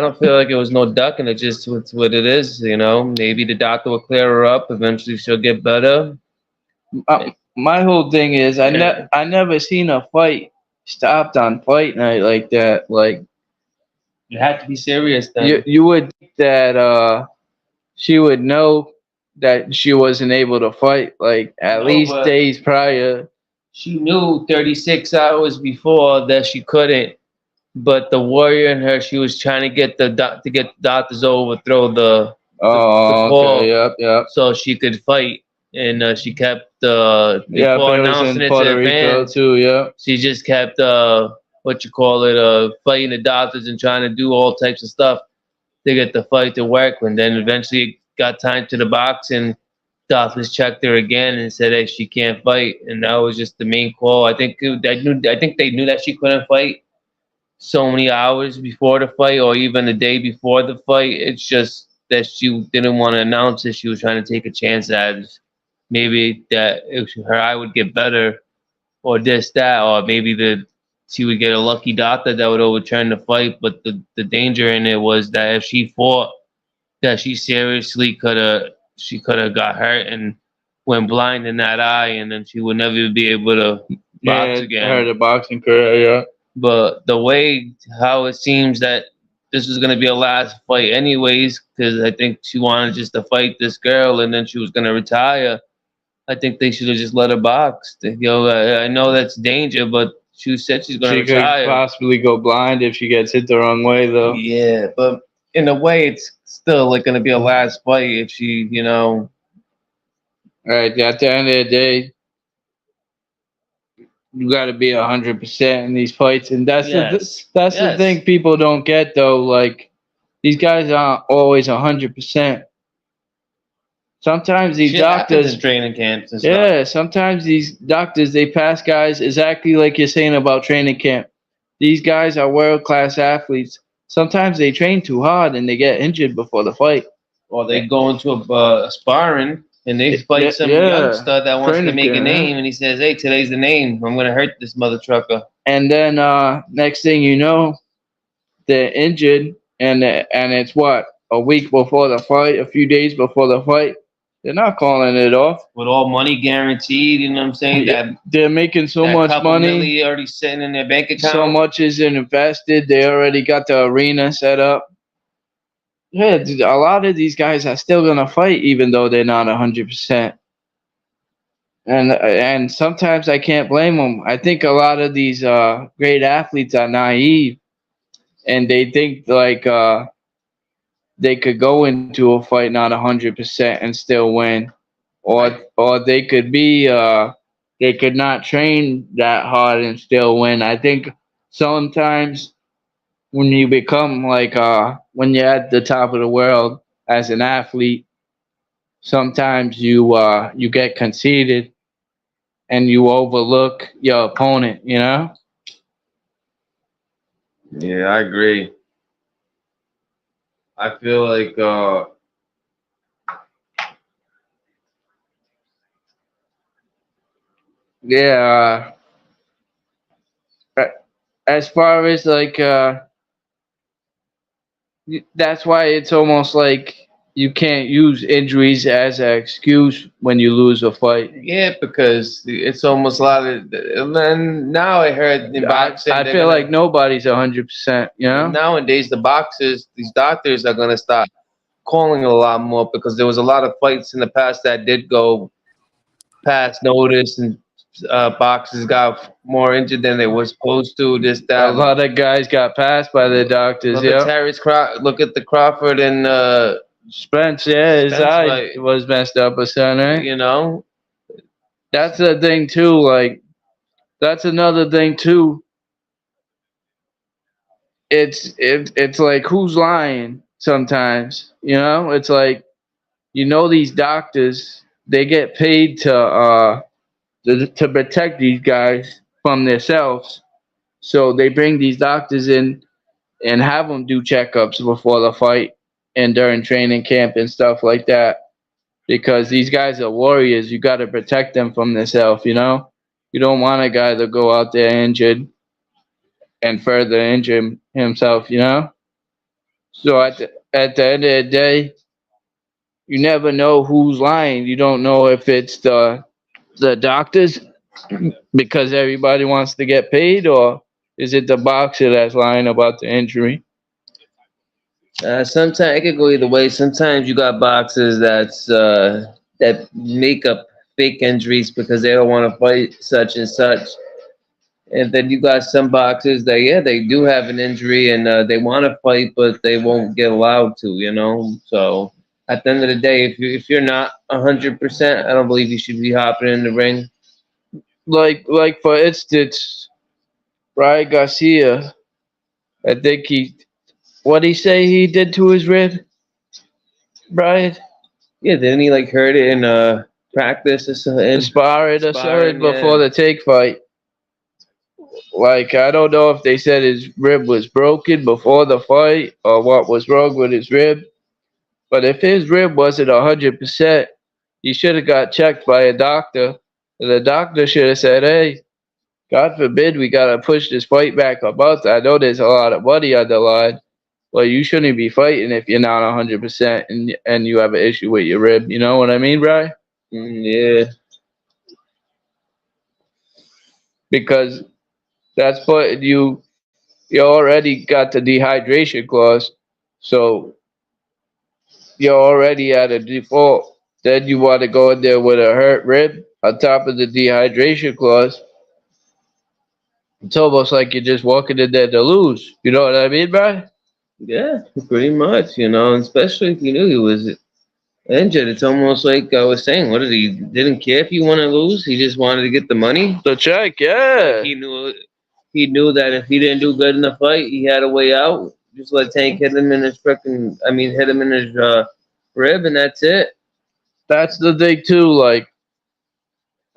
don't feel like it was no ducking. It just it's what it is. You know, maybe the doctor will clear her up. Eventually, she'll get better. My whole thing is I never seen a fight stopped on fight night like that. Like you have to be serious then. You would think that she would know that she wasn't able to fight like at least days prior. She knew 36 hours before that she couldn't, but the warrior in her, she was trying to get the doctors to overthrow the call, okay, yep. So she could fight, and she kept before announcing it Puerto to the fans too, yeah. She just kept fighting the doctors and trying to do all types of stuff to get the fight to work. And then eventually it got time to the boxing, doctors checked her again and said, "Hey, she can't fight," and that was just the main call. I think they knew that she couldn't fight so many hours before the fight, or even the day before the fight. It's just that she didn't want to announce it. She was trying to take a chance that maybe that her eye would get better, or this, that, or maybe she would get a lucky doctor that would overturn the fight. But the danger in it was that if she fought, that she could have got hurt and went blind in that eye, and then she would never be able to box Yeah, again. her the boxing career. Yeah. But the way how it seems that this was gonna be a last fight anyways, because I think she wanted just to fight this girl and then she was gonna retire. I think they should have just let her box. I know that's danger, but she said she's gonna She could retire. possibly go blind if she gets hit the wrong way, though. Yeah, but in a way, it's still like gonna be a last fight if she, All right, at the end of the day, you got to be 100% in these fights, and that's Yes. that's the Yes. thing people don't get though. Like these guys aren't always 100%. Sometimes these shit happens doctors, in training camps and stuff. yeah, sometimes these doctors they pass guys exactly like you're saying about training camp. These guys are world class athletes. Sometimes they train too hard and they get injured before the fight. Or they go into a sparring and they fight some Yeah, youngster that wants to training make a camp, yeah. name, and he says, "Hey, today's the name. I'm gonna hurt this mother trucker." And then next thing you know, they're injured, and it's what, a week before the fight, a few days before the fight. They're not calling it off. With all money guaranteed, you know what I'm saying? They're making so that much couple money. milli already sitting in their bank account. So much is invested. They already got the arena set up. Yeah, dude, a lot of these guys are still gonna fight even though they're not 100%. And sometimes I can't blame them. I think a lot of these great athletes are naive, and they think like they could go into a fight not 100% and still win, or they could be they could not train that hard and still win. I think sometimes when you become like when you're at the top of the world as an athlete, sometimes you get conceited and you overlook your opponent, you know? Yeah, I agree. I feel like Yeah, as far as like that's why it's almost like you can't use injuries as an excuse when you lose a fight. yeah, because it's almost a lot of. And then now I heard in boxing, I they're feel gonna- like nobody's 100%, you know? nowadays the boxers, these doctors are gonna start calling a lot more because there was a lot of fights in the past that did go past notice, and boxers got more injured than they were supposed to. This, A that. lot of guys got passed by the doctors, Look at yeah. Look at the Crawford and Spence, yeah, his Spence eye fight. was messed up or something, right? you know. That's the thing too, like that's another thing too. It's like who's lying sometimes, you know? It's like these doctors, they get paid to protect these guys from themselves. So they bring these doctors in and have them do checkups before the fight and during training camp and stuff like that. Because these guys are warriors. You got to protect them from themselves, you know? You don't want a guy to go out there injured and further injure himself, you know? So at the end of the day, you never know who's lying. You don't know if it's the doctors because everybody wants to get paid, or is it the boxer that's lying about the injury? Sometimes it could go either way. Sometimes you got boxers that make up fake injuries because they don't want to fight such and such. And then you got some boxers that, yeah, they do have an injury and they want to fight, but they won't get allowed to, you know. So at the end of the day, if you're not 100%, I don't believe you should be hopping in the ring. Like for instance, Ryan Garcia, I think what he say he did to his rib, Brian? Yeah, didn't he like hurt it in practice or something? Sparring or Sparring, something before yeah. the take fight. Like, I don't know if they said his rib was broken before the fight or what was wrong with his rib. But if his rib wasn't 100%, he should have got checked by a doctor. And the doctor should have said, "Hey, God forbid we gotta push this fight back a month. I know there's a lot of money on the line, but you shouldn't be fighting if you're not 100% and you have an issue with your rib." You know what I mean, Brian? Yeah. Because that's putting you already got the dehydration clause, so you're already at a default. Then you want to go in there with a hurt rib on top of the dehydration clause. It's almost like you're just walking in there to lose. You know what I mean, Brian? Yeah, pretty much, especially if you knew he was injured. It's almost like I was saying, what did he didn't care if you want to lose, he just wanted to get the money. The check, Like yeah. he knew that if he didn't do good in the fight, he had a way out. Just let Tank hit him in his hit him in his rib, and that's it. That's the thing too. Like,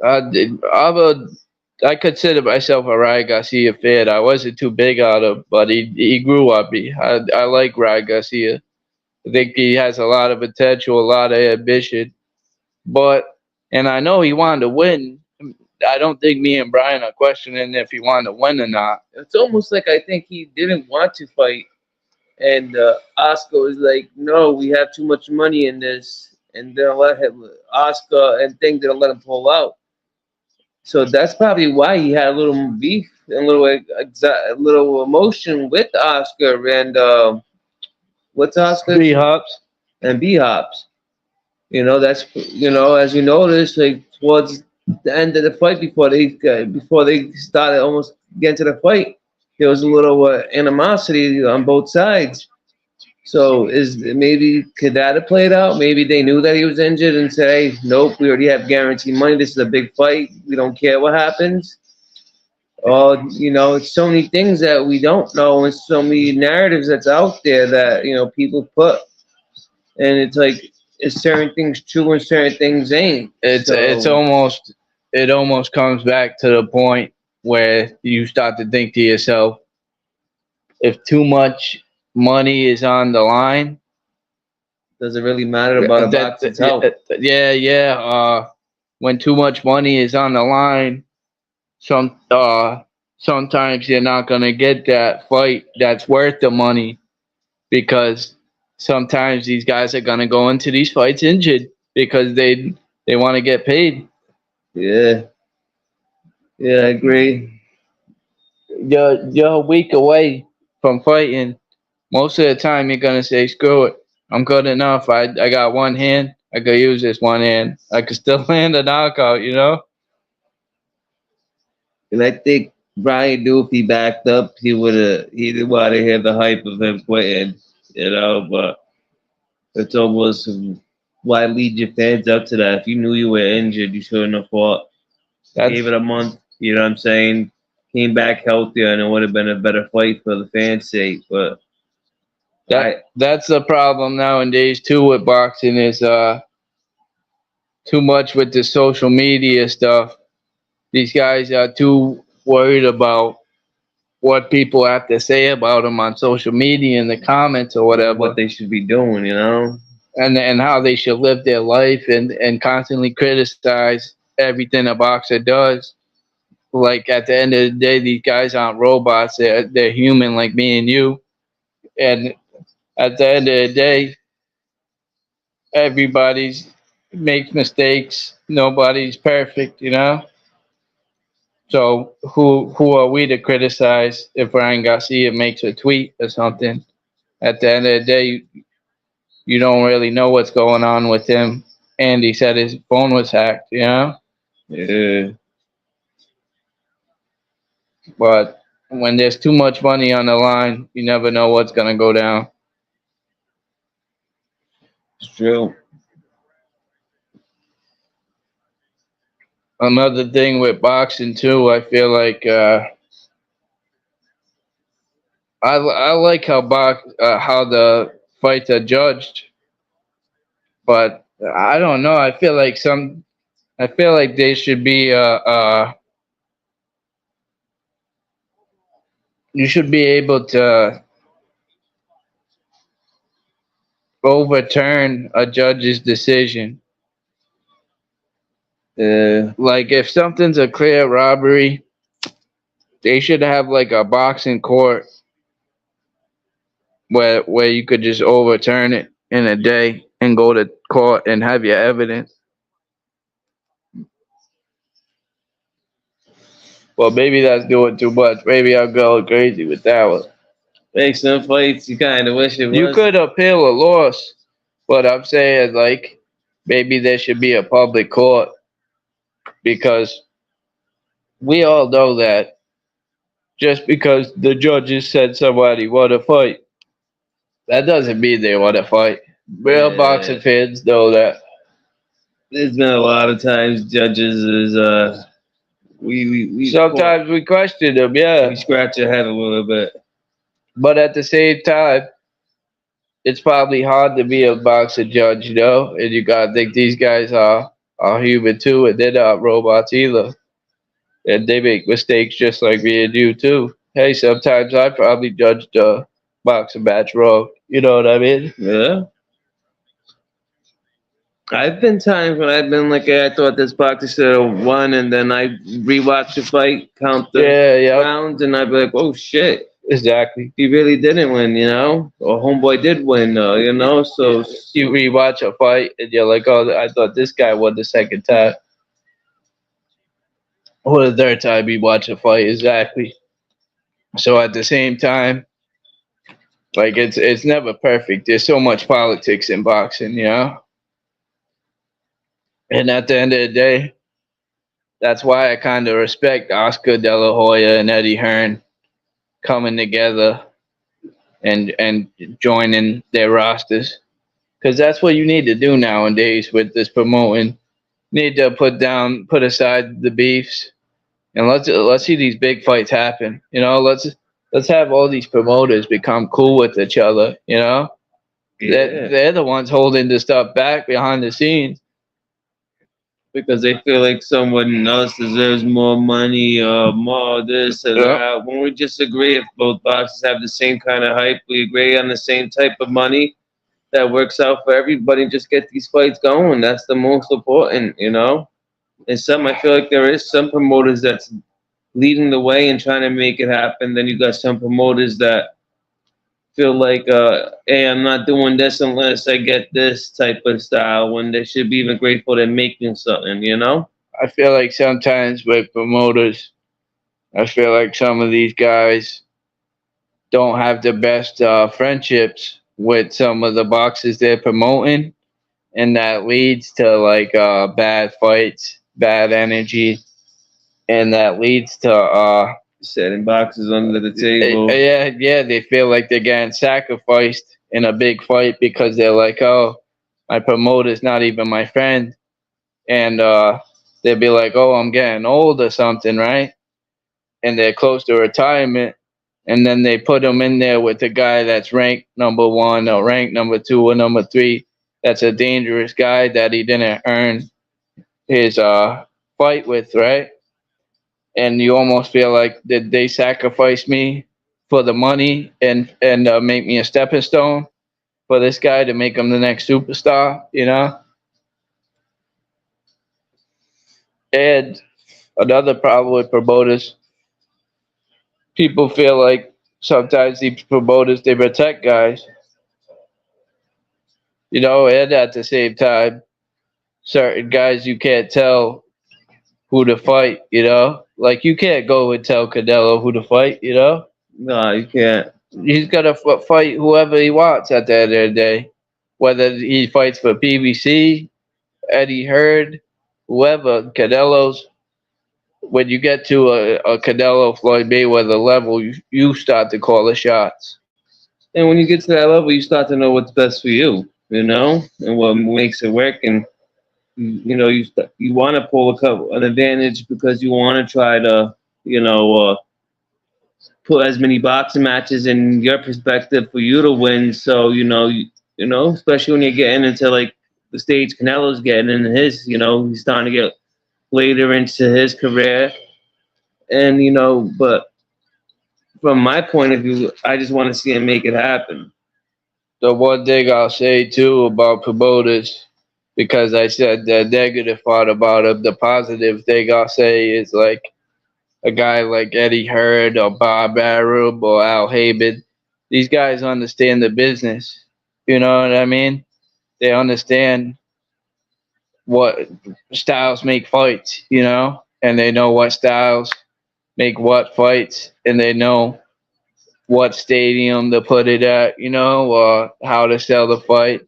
I'm a, I consider myself a Ryan Garcia fan. I wasn't too big on him, but he grew on me. I like Ryan Garcia. I think he has a lot of potential, a lot of ambition. But and I know he wanted to win. I don't think me and Brian are questioning if he wanted to win or not. It's almost like I think he didn't want to fight, and Oscar was like, "No, we have too much money in this," and they'll let him. Oscar and Thing didn't let him pull out. So that's probably why he had a little beef and a little emotion with Oscar and what's Oscar Three hops. and B Hops. That's as you notice, like towards the end of the fight, before they started almost getting to the fight, there was a little animosity on both sides. So is maybe could that have played out? Maybe they knew that he was injured and said, "Hey, nope, we already have guaranteed money. This is a big fight. We don't care what happens." Or it's so many things that we don't know, and so many narratives that's out there that people put, and it's like it's certain things true and certain things ain't. It's So almost it almost comes back to the point where you start to think to yourself, if too much money is on the line, does it really matter about a boxer's health? yeah. When too much money is on the line, some sometimes you're not gonna get that fight that's worth the money, because sometimes these guys are gonna go into these fights injured because they want to get paid. Yeah, yeah, I agree. You're a week away from fighting. Most of the time, you're gonna say, "Screw it, I'm good enough. I got one hand. I could use this one hand. I could still land a knockout." You know? And I think Brian knew if he backed up, he didn't want to hear the hype of him quitting, but it's almost why lead your fans up to that? If you knew you were injured, you shouldn't have fought. That's Gave it a month, you know what I'm saying? Came back healthier and it would have been a better fight for the fans' sake. But that's the problem nowadays too with boxing, is too much with the social media stuff. These guys are too worried about what people have to say about them on social media in the comments or whatever, what they should be doing. and how they should live their life, and constantly criticize everything a boxer does. Like, at the end of the day, these guys aren't robots. They're human like me and you. And at the end of the day, everybody's makes mistakes. Nobody's perfect, you know. So who are we to criticize if Ryan Garcia makes a tweet or something? At the end of the day, you don't really know what's going on with him. And he said his phone was hacked, you know. Yeah, But when there's too much money on the line, you never know what's gonna go down. it's true. Another thing with boxing too, I feel like I like how the fights are judged, but I don't know. I feel like they should be you should be able to overturn a judge's decision. Like if something's a clear robbery, they should have like a boxing court where you could just overturn it in a day and go to court and have your evidence. Well, maybe that's doing too much. Maybe I'll go crazy with that one. Make some fights. You kind of wish it was. You could appeal a loss, but I'm saying like maybe there should be a public court because we all know that just because the judges said somebody want to fight, that doesn't mean they want to fight. Real boxing fans know that. There's been a lot of times judges is we Sometimes we question them, yeah. we scratch your head a little bit. But at the same time, it's probably hard to be a boxing judge, you know? And you gotta think these guys are human too, and they're not robots either. And they make mistakes just like me and you too. Hey, sometimes I probably judged a boxing match wrong. You know what I mean? Yeah. I've been times when I've been like, hey, I thought this boxer should have won, and then I rewatch the fight, count the Yeah. rounds, and I'd be like, oh shit, Exactly. he really didn't win, you know? Or homeboy did win, you know? So You rewatch a fight and you're like, oh, I thought this guy won the second time. Or the third time you watch a fight, exactly. So at the same time, like it's never perfect. There's so much politics in boxing, you know? And at the end of the day, that's why I kind of respect Oscar De La Hoya and Eddie Hearn coming together and joining their rosters, because that's what you need to do nowadays with this promoting. Need to put aside the beefs, and let's see these big fights happen. You know, let's have all these promoters become cool with each other. You know, they're the ones holding the stuff back behind the scenes. because they feel like someone else deserves more money or more this or that. When we just agree, if both boxes have the same kind of hype, we agree on the same type of money that works out for everybody. Just get these fights going. That's the most important, you know. And I feel like there is some promoters that's leading the way and trying to make it happen. Then you got some promoters that feel like, hey, I'm not doing this unless I get this type of style. When they should be even grateful they're making something, you know. I feel like sometimes with promoters, I feel like some of these guys don't have the best friendships with some of the boxes they're promoting, and that leads to like bad fights, bad energy, and that leads to setting boxes under the table. yeah, they feel like they're getting sacrificed in a big fight because they're like, oh, my promoter's not even my friend, and they'll be like, oh, I'm getting old or something, right? And they're close to retirement, and then they put them in there with the guy that's ranked number one or ranked number two or number three. That's a dangerous guy that he didn't earn his fight with, right? And you almost feel like did they sacrifice me for the money and make me a stepping stone for this guy to make him the next superstar, you know? And another problem with promoters, people feel like sometimes these promoters they protect guys, you know, and at the same time, certain guys you can't tell who to fight, you know? Like you can't go and tell Canelo who to fight, you know? No, you can't. He's gonna fight whoever he wants at the end of the day, whether he fights for PBC, Eddie Hearn, whoever. Canelo's. When you get to a Canelo Floyd Mayweather level, you start to call the shots. And when you get to that level, you start to know what's best for you, you know, and what makes it work. And you know, you want to pull an advantage because you want to try to, you know, put as many boxing matches in your perspective for you to win. So you know, especially when you're getting into like the stage Canelo's getting in his. He's starting to get later into his career, and but from my point of view, I just want to see him make it happen. The one thing I'll say too about promoters, because I said the negative part about it, the positive thing I'll say is like a guy like Eddie Hearn or Bob Arum or Al Heyman. These guys understand the business. You know what I mean? They understand what styles make fights, and they know what styles make what fights, and they know what stadium to put it at, or how to sell the fight.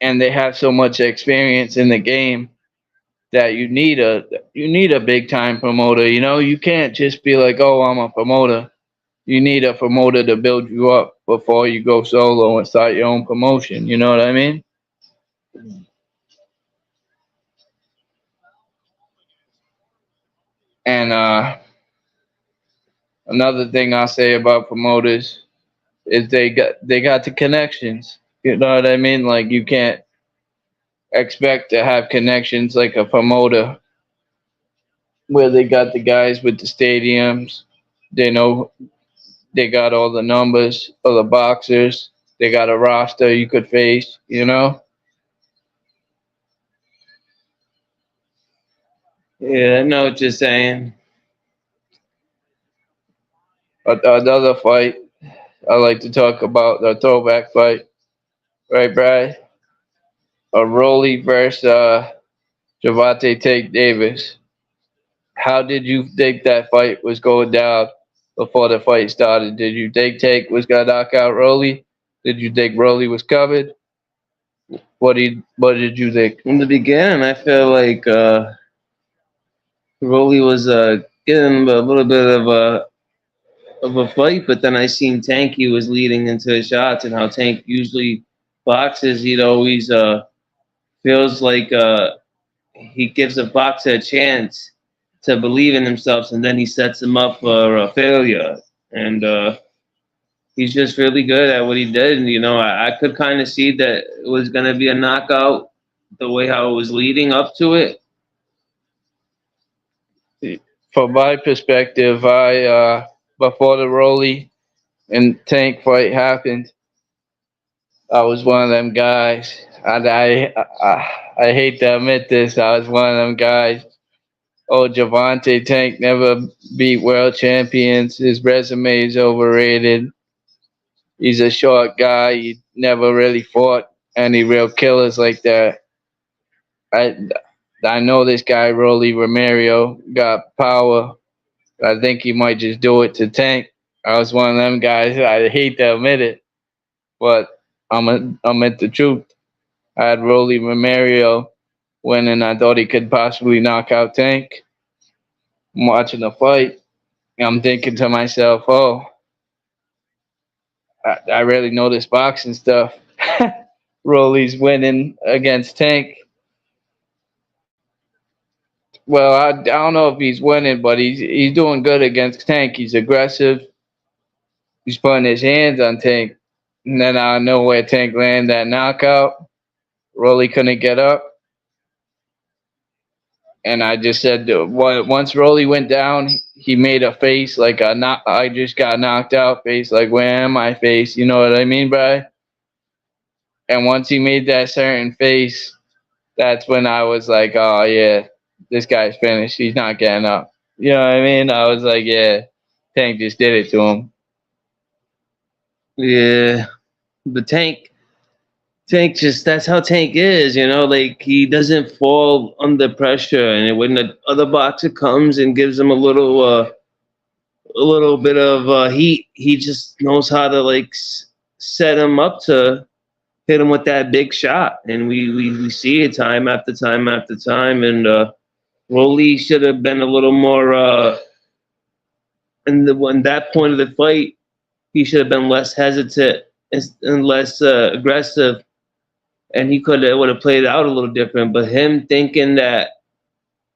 And they have so much experience in the game that you need a big time promoter. You can't just be like, oh, I'm a promoter. You need a promoter to build you up before you go solo and start your own promotion. You know what I mean? And another thing I'll say about promoters is they got the connections. You know what I mean? Like you can't expect to have connections like a promoter where they got the guys with the stadiums. They know they got all the numbers of the boxers. They got a roster you could face. Yeah, I know what you're saying. Another fight I like to talk about, the throwback fight, right, Brad? A Rolly versus Javante Tank Davis. How did you think that fight was going down before the fight started? Did you think Tank was gonna knock out Rolly? Did you think Rolly was coming? What did you think? In the beginning, I feel like Rolly was getting a little bit of a fight, but then I seen Tank. He was leading into his shots, and how Tank usually boxes. He'd always feels like he gives a boxer a chance to believe in himself, and then he sets him up for a failure. And he's just really good at what he did. And I could kind of see that it was going to be a knockout the way how it was leading up to it. From my perspective, I before the Rolly and Tank fight happened, I was one of them guys. I hate to admit this. I was one of them guys. Oh, Javante Tank never beat world champions. His resume is overrated. He's a short guy. He never really fought any real killers like that. I I know this guy Rolly Romario got power. I think he might just do it to Tank. I was one of them guys. I hate to admit it, but I'm at the truth. I had Rolly Romario winning. I thought he could possibly knock out Tank. I'm watching the fight. I'm thinking to myself, oh, I really know this boxing stuff. Rolly's winning against Tank. Well, I don't know if he's winning, but he's doing good against Tank. He's aggressive. He's putting his hands on Tank. And then I know where Tank landed that knockout. Rolly couldn't get up. And I just said, once Rolly went down, he made a face like I just got knocked out face, like where am I face? You know what I mean, Brian? And once he made that certain face, that's when I was like, oh yeah, this guy's finished. He's not getting up. You know what I mean? I was like, yeah, Tank just did it to him. Yeah, but Tank just that's how Tank is. Like he doesn't fall under pressure, and when the other boxer comes and gives him a little bit of heat, he just knows how to like set him up to hit him with that big shot, and we see it time after time after time. And Rolly should have been a little more in that point of the fight. He should have been less hesitant and less aggressive, and he would have played out a little different. But him thinking that,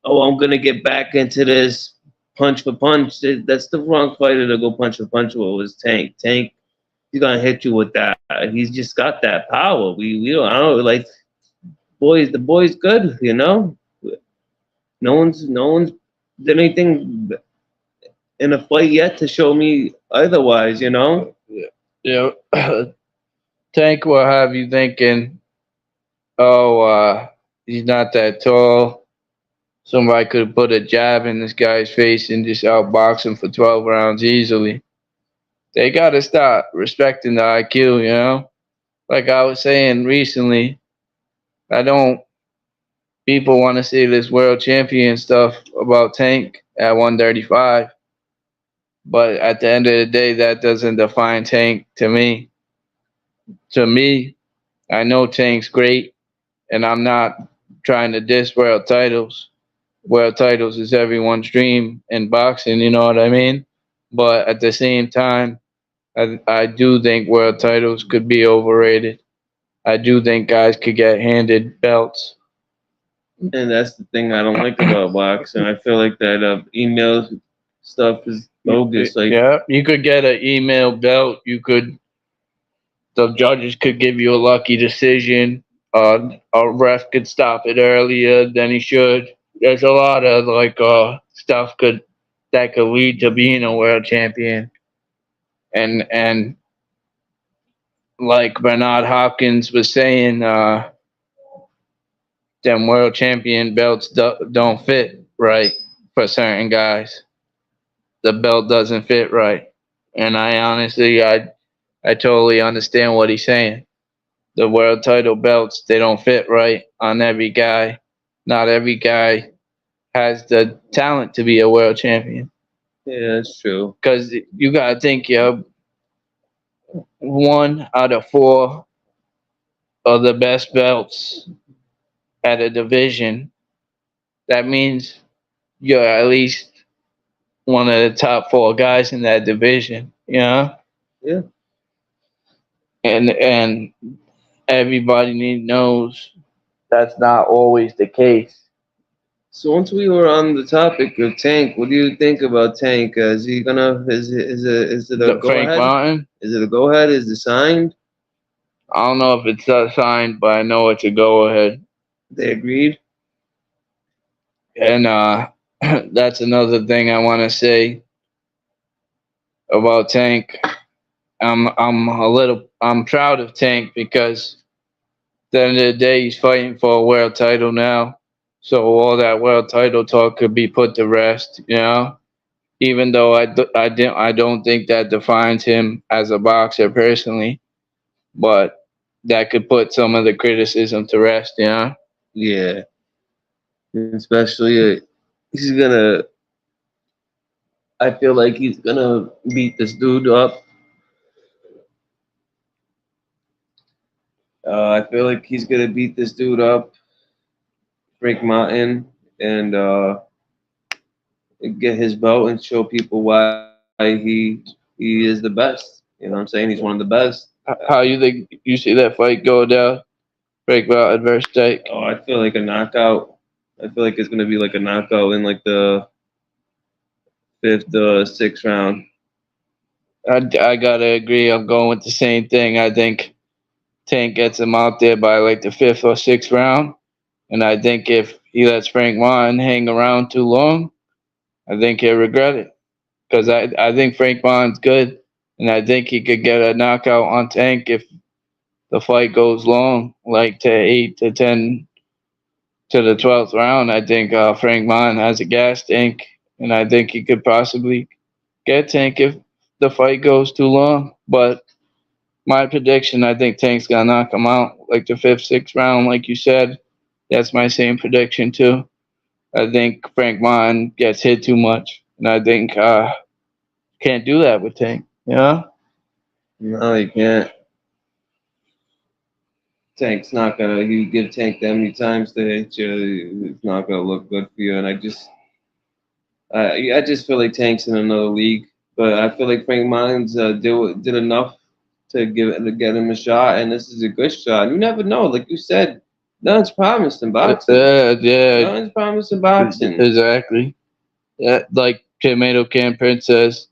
oh, I'm gonna get back into this punch for punch, that's the wrong fighter to go punch for punch with. Was Tank. Tank he's gonna hit you with that. He's just got that power. We don't, I don't like the boy's good, you know. No one's did anything in a fight yet to show me otherwise, you know. Yeah. Tank will have you thinking, oh, he's not that tall. Somebody could put a jab in this guy's face and just outbox him for 12 rounds easily. They got to start respecting the IQ, you know? Like I was saying recently, I don't, people want to see this world champion stuff about Tank at 135, but at the end of the day, that doesn't define Tank to me. To me, I know Tank's great, and I'm not trying to diss world titles. World titles is everyone's dream in boxing, you know what I mean? But at the same time, I do think world titles could be overrated. I do think guys could get handed belts. And that's the thing I don't like about boxing. I feel like that email stuff is bogus. Like, Yeah, you could get an email belt. The judges could give you a lucky decision. A ref could stop it earlier than he should. There's a lot of stuff that could lead to being a world champion. And like Bernard Hopkins was saying, them world champion belts don't fit right for certain guys. The belt doesn't fit right, and I totally understand what he's saying. The world title belts, they don't fit right on every guy. Not every guy has the talent to be a world champion. yeah, that's true. Because you gotta think, yo, 1 out of 4 of the best belts at a division. That means you're at least one of the top 4 guys in that division. You know, Yeah. and everybody knows that's not always the case. So once we were on the topic of Tank, what do you think about Tank? Is he gonna? Is it a go Frank ahead? Martin, Is it a go ahead? Is it signed? I don't know if it's signed, but I know it's a go ahead. They agreed. And that's another thing I want to say about Tank. I'm proud of Tank because at the end of the day he's fighting for a world title now. So all that world title talk could be put to rest, you know. Even though I don't think that defines him as a boxer personally, but that could put some of the criticism to rest, you know. Yeah. Especially, he's gonna. I feel like he's gonna beat this dude up. I feel like he's gonna beat this dude up, Frank Martin, and get his belt and show people why he is the best. You know what I'm saying? He's one of the best. How you think you see that fight go down? Break out adverse Tank. Oh, I feel like a knockout. I feel like it's gonna be like a knockout in like the 5th or 6th round. I gotta agree. I'm going with the same thing. I think Tank gets him out there by like the 5th or 6th round, and I think if he lets Frank Martin hang around too long, I think he'll regret it. Because I think Frank Martin's good, and I think he could get a knockout on Tank if the fight goes long, like to 8 to 10 to the 12th round. I think Frank Martin has a gas tank, and I think he could possibly get Tank if the fight goes too long. But my prediction, I think Tank's gonna knock him out like the 5th, 6th round, like you said. That's my same prediction too. I think Frank Martin gets hit too much, and I think can't do that with Tank. You know? No, he can't. Tank's not gonna. You give Tank that many times to hit you, it's not gonna look good for you. And I just feel like Tank's in another league. But I feel like Frank Martin's did enough to get him a shot, and this is a good shot. You never know, like you said, nothing's promised in boxing. Yeah. Nothing's promised in boxing. Exactly. Yeah, like Tomato Can Prince says,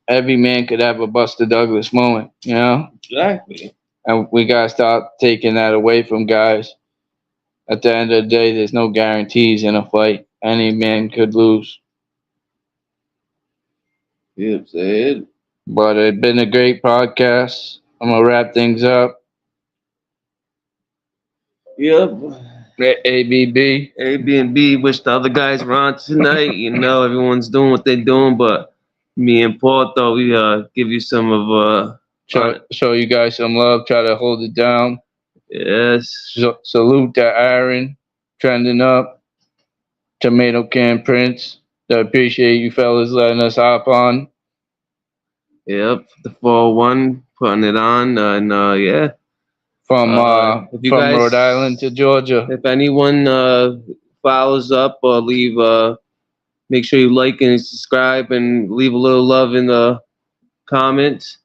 every man could have a Busta Douglas moment, you know? Exactly. And we gotta stop taking that away from guys. At the end of the day, there's no guarantees in a fight. Any man could lose. Yeah, said. But it's been a great podcast. I'm gonna wrap things up. Yep. ABB. A, B, and B. Wish the other guys were on tonight. You know, everyone's doing what they're doing, but me and Paul thought we give you some of Show you guys some love. Try to hold it down. yes. Salute to Aaron, trending up. Tomato Can Prince. I appreciate you fellas letting us hop on. Yep. The 401 putting it on, and yeah. From If you guys- Rhode Island to Georgia. If anyone follows up or leave, make sure you like and subscribe and leave a little love in the comments.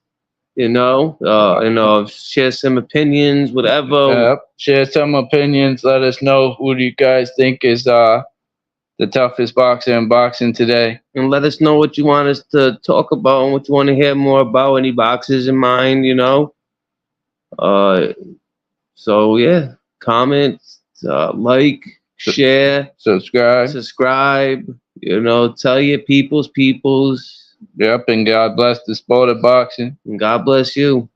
Share some opinions, whatever. Yep. Share some opinions. Let us know who do you guys think is the toughest boxer in boxing today. And let us know what you want us to talk about and what you want to hear more about. Any boxers in mind, So yeah, comment, like, share, subscribe. Tell your peoples. Yep, and God bless the sport of boxing. And God bless you.